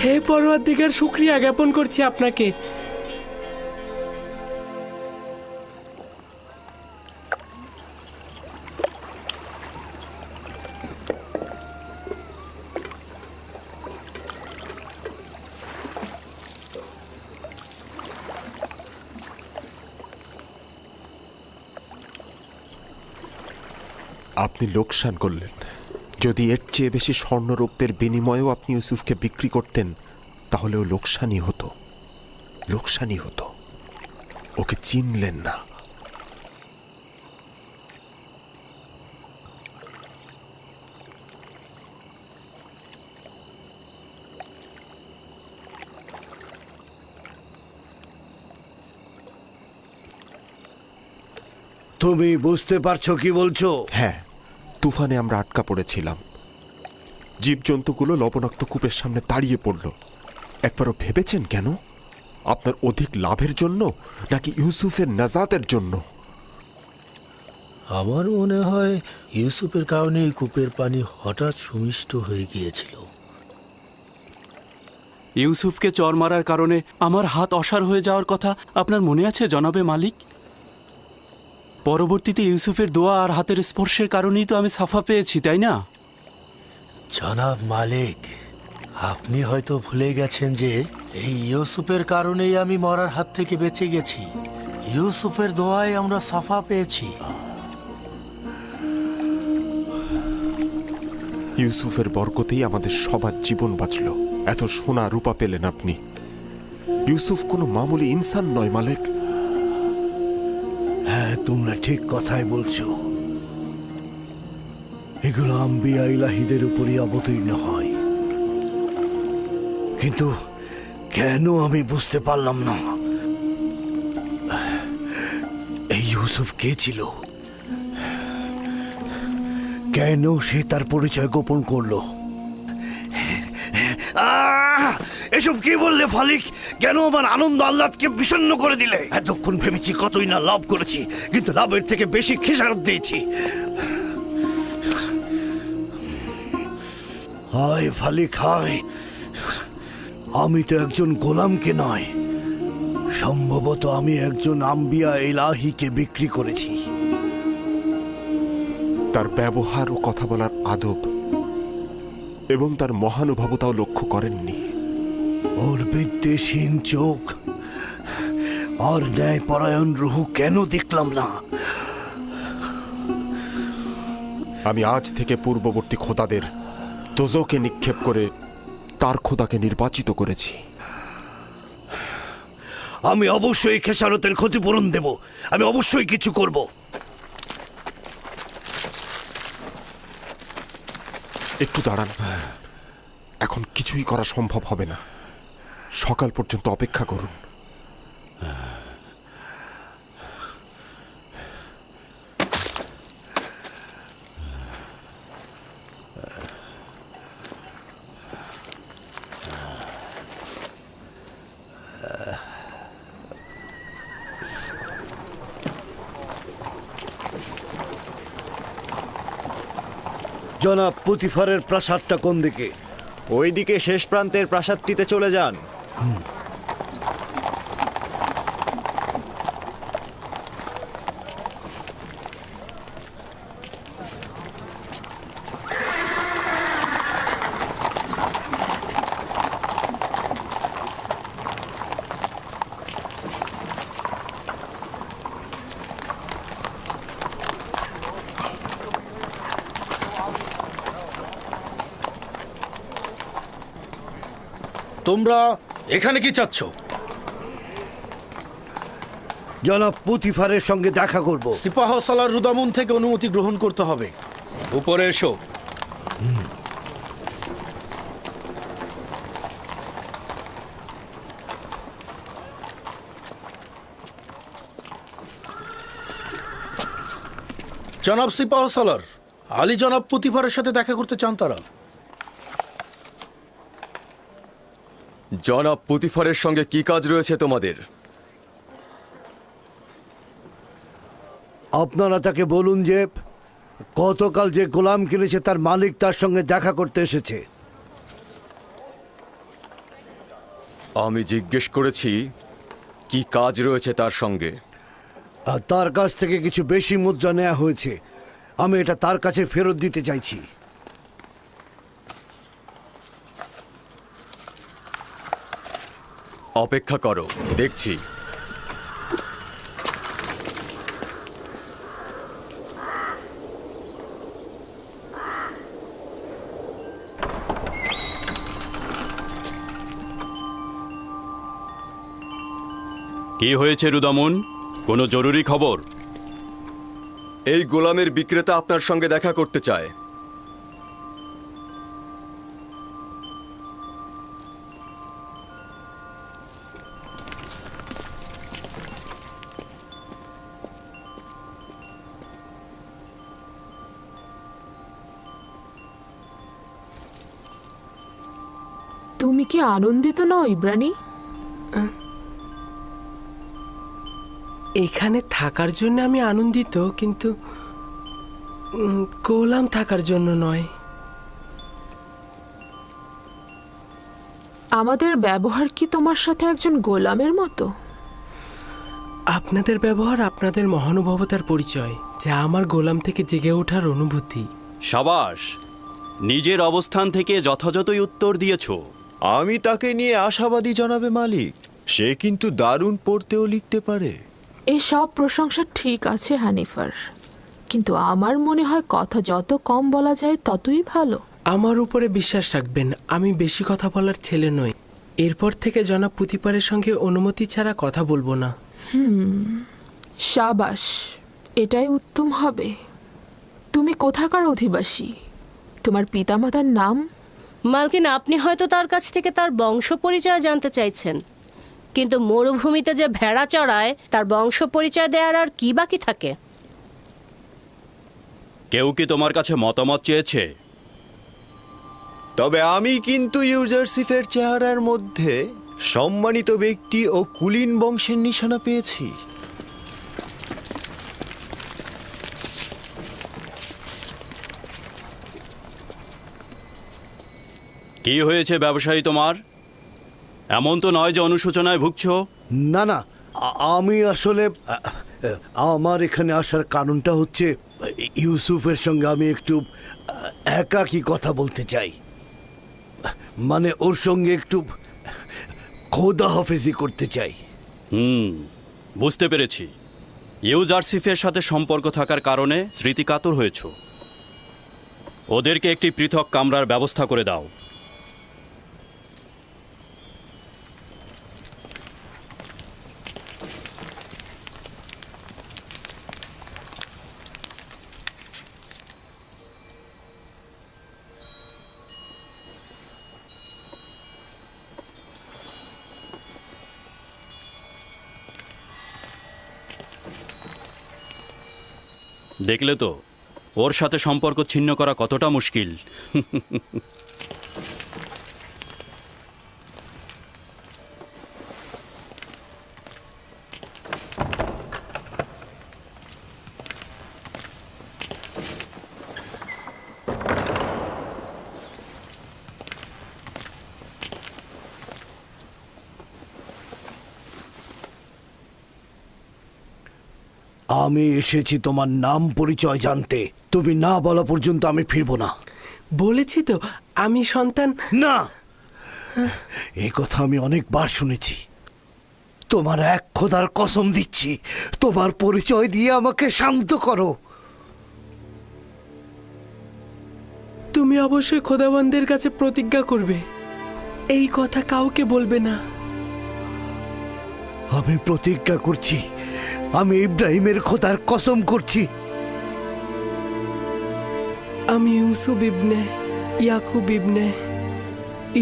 হে পরওয়ারদিগার, শুক্রিয়া জ্ঞাপন করছি আপনাকে। আপনি লোকসান করলেন। যদি এর চেয়ে বেশি স্বর্ণরৌপ্যের বিনিময়েও আপনি ইউসুফকে বিক্রি করতেন, তাহলেও লোকসানই হতো, লোকসানই হতো। ওকে চিনলেন না। তুমি বুঝতে পারছো কি বলছো? হ্যাঁ, তুফানে আমরা আটকা পড়েছিলাম। জীবজন্তুগুলো লবণাক্ত কূপের সামনে দাঁড়িয়ে পড়ল। একবারও ভেবেছেন কেন? আপনার অধিক লাভের জন্য নাকি ইউসুফের নাজাতের জন্য? আমার মনে হয় ইউসুফের কারণে এই কূপের পানি হঠাৎ সুমিষ্ট হয়ে গিয়েছিল। ইউসুফকে চর মারার কারণে আমার হাত অসাড় হয়ে যাওয়ার কথা আপনার মনে আছে জনাবে মালিক? পরবর্তীতে ইউসুফের দোয়া আর হাতের স্পর্শের কারণেই তো আমি সাফা পেয়েছি, তাই না? জনাব মালিক, আপনি হয়তো ভুলে গেছেন যে এই ইউসুফের কারণেই আমি মরার হাত থেকে বেঁচে গেছি। ইউসুফের দোয়ায় আমরা সাফা পেয়েছি। ইউসুফের বরকতেই আমাদের সবার জীবন বাঁচল। এত সোনা রূপা পেলেন আপনি। ইউসুফ কোনো মামুলি ইনসান নয় মালিক। হ্যাঁ, তোমরা ঠিক কথাই বলছো। এগুলো আম্বিয়া ইলাহিদের উপরই অবতীর্ণ হয়, কিন্তু কেন আমি বুঝতে পারলাম না এই ইউসুফ কে ছিল, কেন সে তার পরিচয় গোপন করলো। এসব কি বললে ফালিক? কেন আমার আনন্দ আহ্লাদকে বিষণ্ণ করে দিলে? এতক্ষণ ভেবেছি কতই না লাভ করেছি, কিন্তু লাভের থেকে বেশি খেসারত দিয়েছি। হায় ফালিক হায়, আমি তো একজন গোলামকে নয়, সম্ভবত আমি একজন আম্বিয়া ইলাহিকে বিক্রি করেছি। তার ব্যবহার ও কথা বলার আদব এবং তার মহানুভবতাও লক্ষ্য করেননি। ওর বিদ্বেষহীন চোখ আর ন্যায়পরায়ণ রুহু কেন দেখলাম না? আমি আজ থেকে পূর্ববর্তী খোদাদের দোজকে নিক্ষেপ করে তার খোদাকে নির্বাচিত করেছি। আমি অবশ্যই খেসারতের ক্ষতিপূরণ দেব, আমি অবশ্যই কিছু করব। একটু দাঁড়ান, এখন কিছুই করা সম্ভব হবে না। সকাল পর্যন্ত অপেক্ষা করুন। জনাব পুতিফারের প্রাসাদটা কোন দিকে? ওইদিকে শেষ প্রান্তের প্রাসাদটিতে চলে যান। তোমরা এখানে কি চাচ্ছ? জনাব পুতিফারের সঙ্গে দেখা করব। সিপাহ সালার রুদামুন থেকে অনুমতি গ্রহণ করতে হবে। উপরে এসো। জনাব সিপাহ সালার, আলী জনাব পুতিফারের সাথে দেখা করতে চান তারা। জনাব পুতিফারের সঙ্গে কি কাজ রয়েছে তোমাদের? আপনারা তাকে বলুন যে গতকাল যে গোলাম কিনেছে তার মালিক তার সঙ্গে দেখা করতে এসেছে। আমি জিজ্ঞেস করেছি কি কাজ রয়েছে তার সঙ্গে। আর তার কাছ থেকে কিছু বেশি মুদ্রা নেওয়া হয়েছে, আমি এটা তার কাছে ফেরত দিতে চাইছি। অপেক্ষা করো, দেখছি। কি হয়েছে রুদামুন? কোনো জরুরি খবর? এই গোলামের বিক্রেতা আপনার সঙ্গে দেখা করতে চায়। তুমি কি আনন্দিত নও ইব্রানি? এখানে থাকার জন্য আমি আনন্দিত, কিন্তু গোলাম থাকার জন্য নয়। আমাদের ব্যবহার কি তোমার সাথে একজন গোলামের মতো? আপনাদের ব্যবহার আপনাদের মহানুভবতার পরিচয়, যা আমার গোলাম থেকে জেগে ওঠার অনুভূতি। সাবাস, নিজের অবস্থান থেকে যথাযথই উত্তর দিয়েছো। আমি তাকে নিয়ে আশাবাদী জনাবে মালিক। সে কিন্তু দারুণ পড়তেও লিখতে পারে। এই সব প্রশংসা ঠিক আছে হানিফার, কিন্তু আমার মনে হয় কথা যত কম বলা যায় ততই ভালো। আমার উপরে বিশ্বাস রাখবেন, আমি বেশি কথা বলার ছেলে নই। এরপর থেকে জনাব পুতিপারের সঙ্গে অনুমতি ছাড়া কথা বলবো না। সাবাস, এটাই উত্তম হবে। তুমি কোথাকার অধিবাসী? তোমার পিতামাতার নাম? মালকিন, আপনি হয়তো তার কাছ থেকে তার বংশ পরিচয় জানতে চাইছেন, কিন্তু মরুভূমিতে যে ভেড়া চড়ায় তার বংশ পরিচয় দেওয়ার আর কি বাকি থাকে? কেউ কি তোমার কাছে মতামত চেয়েছে? তবে আমি কিন্তু ইউজারসিফের চেহারার মধ্যে সম্মানিত ব্যক্তি ও কুলীন বংশের নিশানা পেয়েছি। কি হয়েছে ব্যবসায়ী তোমার? এমন তো নয় যে অনুশোচনায় ভুগছো। না না, আমি আসলে আমার এখানে আসার কারণটা হচ্ছে ইউসুফের সঙ্গে আমি একটু একাকী কথা বলতে চাই। মানে ওর সঙ্গে একটু খোদা হাফেজি করতে চাই। বুঝতে পেরেছি। ইউজারসিফের সাথে সম্পর্ক থাকার কারণে স্মৃতিকাতর হয়েছ। ওদেরকে একটি পৃথক কামরার ব্যবস্থা করে দাও। দেখলে তো ওর সাথে সম্পর্ক ছিন্ন করা কতটা মুশকিল। আমি এসেছি তোমার নাম পরিচয় জানতে। তুমি না বলা পর্যন্ত আমি ফিরবো না। বলেছি তো আমি সন্তান। না, এই কথা আমি অনেকবার শুনেছি। তোমার এক খোদার কসম দিচ্ছি, তোমার পরিচয় দিয়ে আমাকে শান্ত করো। তুমি অবশ্যই খোদাবন্দের কাছে প্রতিজ্ঞা করবে, এই কথা কাউকে বলবে না। আমি প্রতিজ্ঞা করছি, আমি ইব্রাহিমের খোদার কসম করছি। আমি ইউসুফ ইবনে ইয়াকুব ইবনে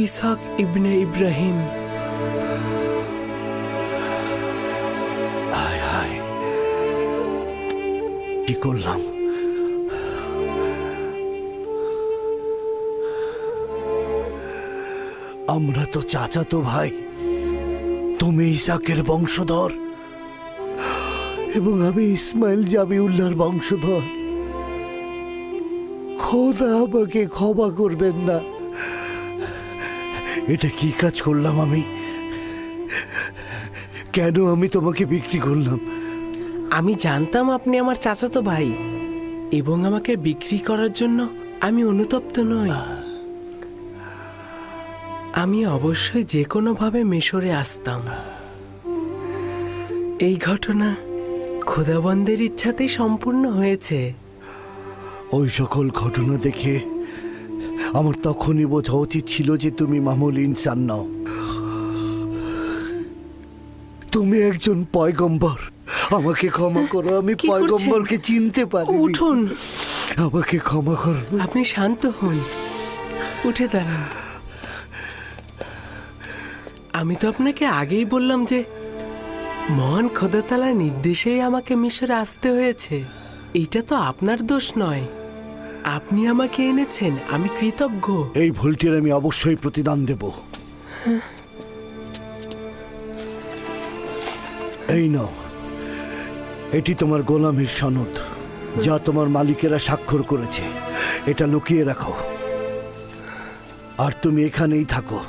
ইসহাক ইবনে ইব্রাহিম। হায় হায়, কি করলাম? আমরা তো চাচাতো ভাই। তুমি ইসাকের বংশধর এবং আমি ইসমাইল জাবিউল্লাহর বংশধর। খোদা আমাকে ক্ষমা করবেন না। এটা কি কাজ করলাম আমি? কেন আমি তোমাকে বিক্রি করলাম? আমি জানতাম আপনি আমার চাচাতো ভাই এবং আমাকে বিক্রি করার জন্য আমি অনুতপ্ত নই। আমি অবশ্যই যে কোনোভাবে মিশরে আসতাম। এই ঘটনা খোদাবন্দের ইচ্ছাতেই সম্পূর্ণ হয়েছে। ওই সকল ঘটনা দেখে আমার তখনই বোঝা উচিত ছিল যে তুমি মামুল ইনসান নও। তুমি একজন পয়গম্বর। আমাকে ক্ষমা করো, আমি পয়গম্বরকে চিনতে পারি। উঠুন, আমাকে ক্ষমা করো। আপনি শান্ত হন, উঠে দাঁড়ান। আমি তো আপনাকে আগেই বললাম যে মহান খোদা তাআলার নির্দেশেই আমাকে মিশরে আসতে হয়েছে। এটা তো আপনার দোষ নয়, আপনি আমাকে এনেছেন, আমি কৃতজ্ঞ। এই ভুলটির আমি অবশ্যই প্রতিদান দেব। এই নাও, এটি তোমার গোলামের সনদ, যা তোমার মালিকেরা স্বাক্ষর করেছে। এটা লুকিয়ে রাখো, আর তুমি এখানেই থাকো।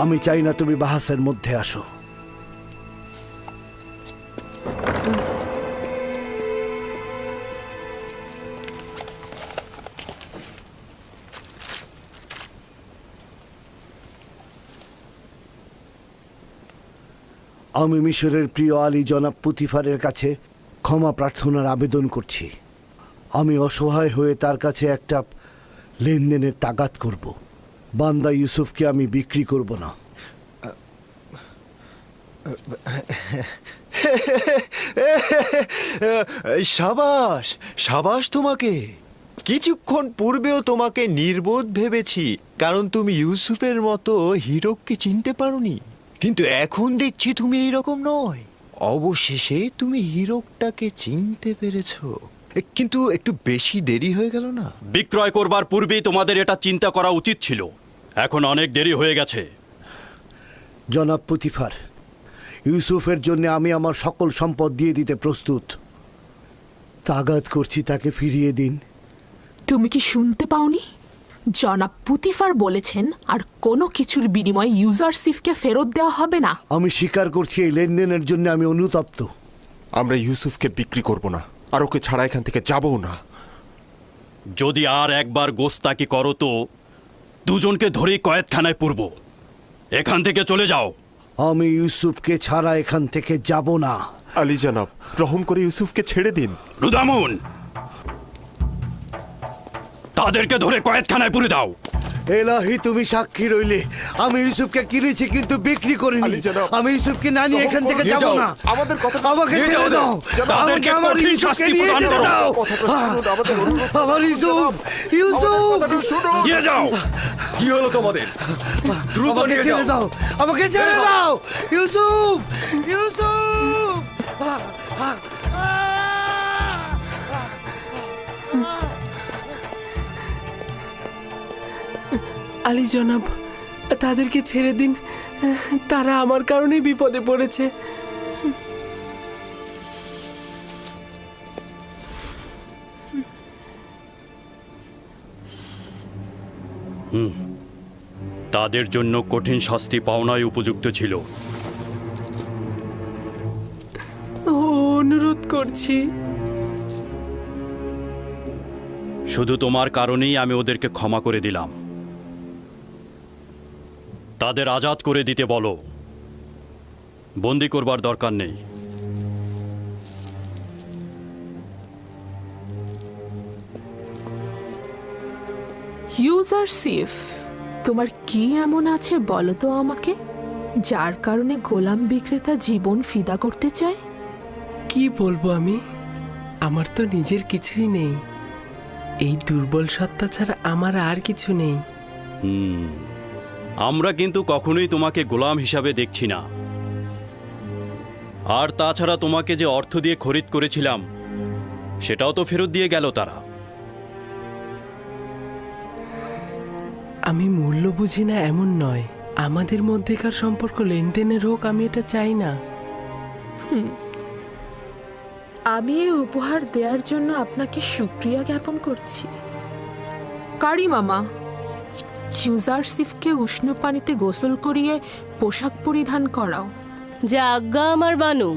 আমি চাই না তুমি বাহাসের মধ্যে আসো। আমি মিশরের প্রিয় আলী জনাব পুতিফারের কাছে ক্ষমা প্রার্থনার আবেদন করছি। আমি অসহায় হয়ে তার কাছে একটা লেনদেনের তাগাদ করব। বান্দা ইউসুফকে আমি বিক্রি করব না। সাবাস সাবাস তোমাকে। কিছুক্ষণ পূর্বেও তোমাকে নির্বোধ ভেবেছি, কারণ তুমি ইউসুফের মতো হীরককে চিনতে পারোনি। কিন্তু এখন দেখছি তুমি এইরকম নয়। অবশেষে তুমি হীরকটাকে চিনতে পেরেছো। কিন্তু একটু বেশি দেরি হয়ে গেল না? বিক্রয় করবার পূর্বেই তোমাদের এটা চিন্তা করা উচিত ছিল। এখন অনেক দেরি হয়ে গেছে। জনাব পুতিফার, ইউসুফের জন্য আমি আমার সকল সম্পদ দিয়ে দিতে প্রস্তুত। তাগাদ করছি তাকে ফিরিয়ে দিন। তুমি কি শুনতে পাওনি? জনাব পুতিফার বলেছেন আর কোনো কিছুর বিনিময়ে ইউজারশিপকে ফেরত দেওয়া হবে না। আমি স্বীকার করছি এই লেনদেনের জন্য আমি অনুতপ্ত। আমরা ইউসুফকে বিক্রি করব না, আর ওকে ছাড়া এখান থেকে যাবও না। যদি আর একবার গোস্তাকি করো তো দুজনকে ধরেই কয়েদখানায় পুরব। এখান থেকে চলে যাও। আমি ইউসুফকে ছাড়া এখান থেকে যাব না। আলী জনাব, রহম করে ইউসুফকে ছেড়ে দিন। রুদামুন, তাদেরকে ধরে কয়েদখানায় পুরে দাও। এলাহি, তুমি সাক্ষী রইলে। আমি ইউসুফকে কিনেছি কিন্তু বিক্রি করিনি। আমি ইউসুফকে না নিয়ে এখান থেকে যাব না। আমাদের কথা আমাকে ছেড়ে দাও। আমাকে আমার ইউসুফকে নিয়ে যেতে দাও। আমার ইউসুফ, ইউসুফ নিয়ে যাও। কি হলো তোমাদের? দ্রুত আমাকে নিয়ে ছেড়ে যাও। দাও। আমাকে ছেড়ে দাও। ইউসুফ, ইউসুফ। আলী জনাব, তাদেরকে ছেড়ে দিন। তারা আমার কারণেই বিপদে পড়েছে। তাদের জন্য কঠিন শাস্তি পাওনাই উপযুক্ত ছিল। অনুরোধ করছি। শুধু তোমার কারণেই আমি ওদেরকে ক্ষমা করে দিলাম। তাদের আজাদ করে দিতে বলো, বন্দি করবার দরকার নেই। ইউজারশিপ, তোমার কি এমন আছে বলো তো আমাকে, যার কারণে গোলাম বিক্রেতা জীবন ফিদা করতে চায়? কি বলবো আমি? আমার তো নিজের কিছুই নেই। এই দুর্বল সত্তা ছাড়া আমার আর কিছু নেই। আমরা কিন্তু কখনোই তোমাকে গোলাম হিসাবে দেখছি না। আর তাছাড়া তোমাকে যে অর্থ দিয়ে খরিদ করেছিলাম সেটাও তো ফেরত দিয়ে গেল তারা। আমি মূল্য বুঝি না এমন নয়, আমাদের মধ্যেকার সম্পর্ক লেনদেনের হোক, আমি এটা চাই না। আমি এই উপহার দেওয়ার জন্য আপনাকে শুকরিয়া জ্ঞাপন করছি। কারি মামা, ইউজারশিপকে উষ্ণ পানিতে গোসল করিয়ে পোশাক পরিধান করাও। যা আজ্ঞা আমার বানু।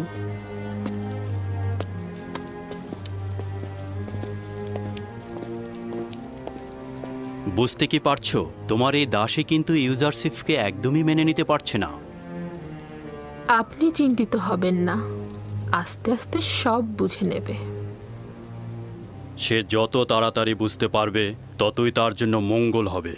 বুঝতে কি পারছো, তোমার এই দাসী কিন্তু ইউজারশিপকে একদমই মেনে নিতে পারছে না। আপনি চিন্তিত হবেন না, আস্তে আস্তে সব বুঝে নেবে। সে যত তাড়াতাড়ি বুঝতে পারবে ততই তার জন্য মঙ্গল হবে।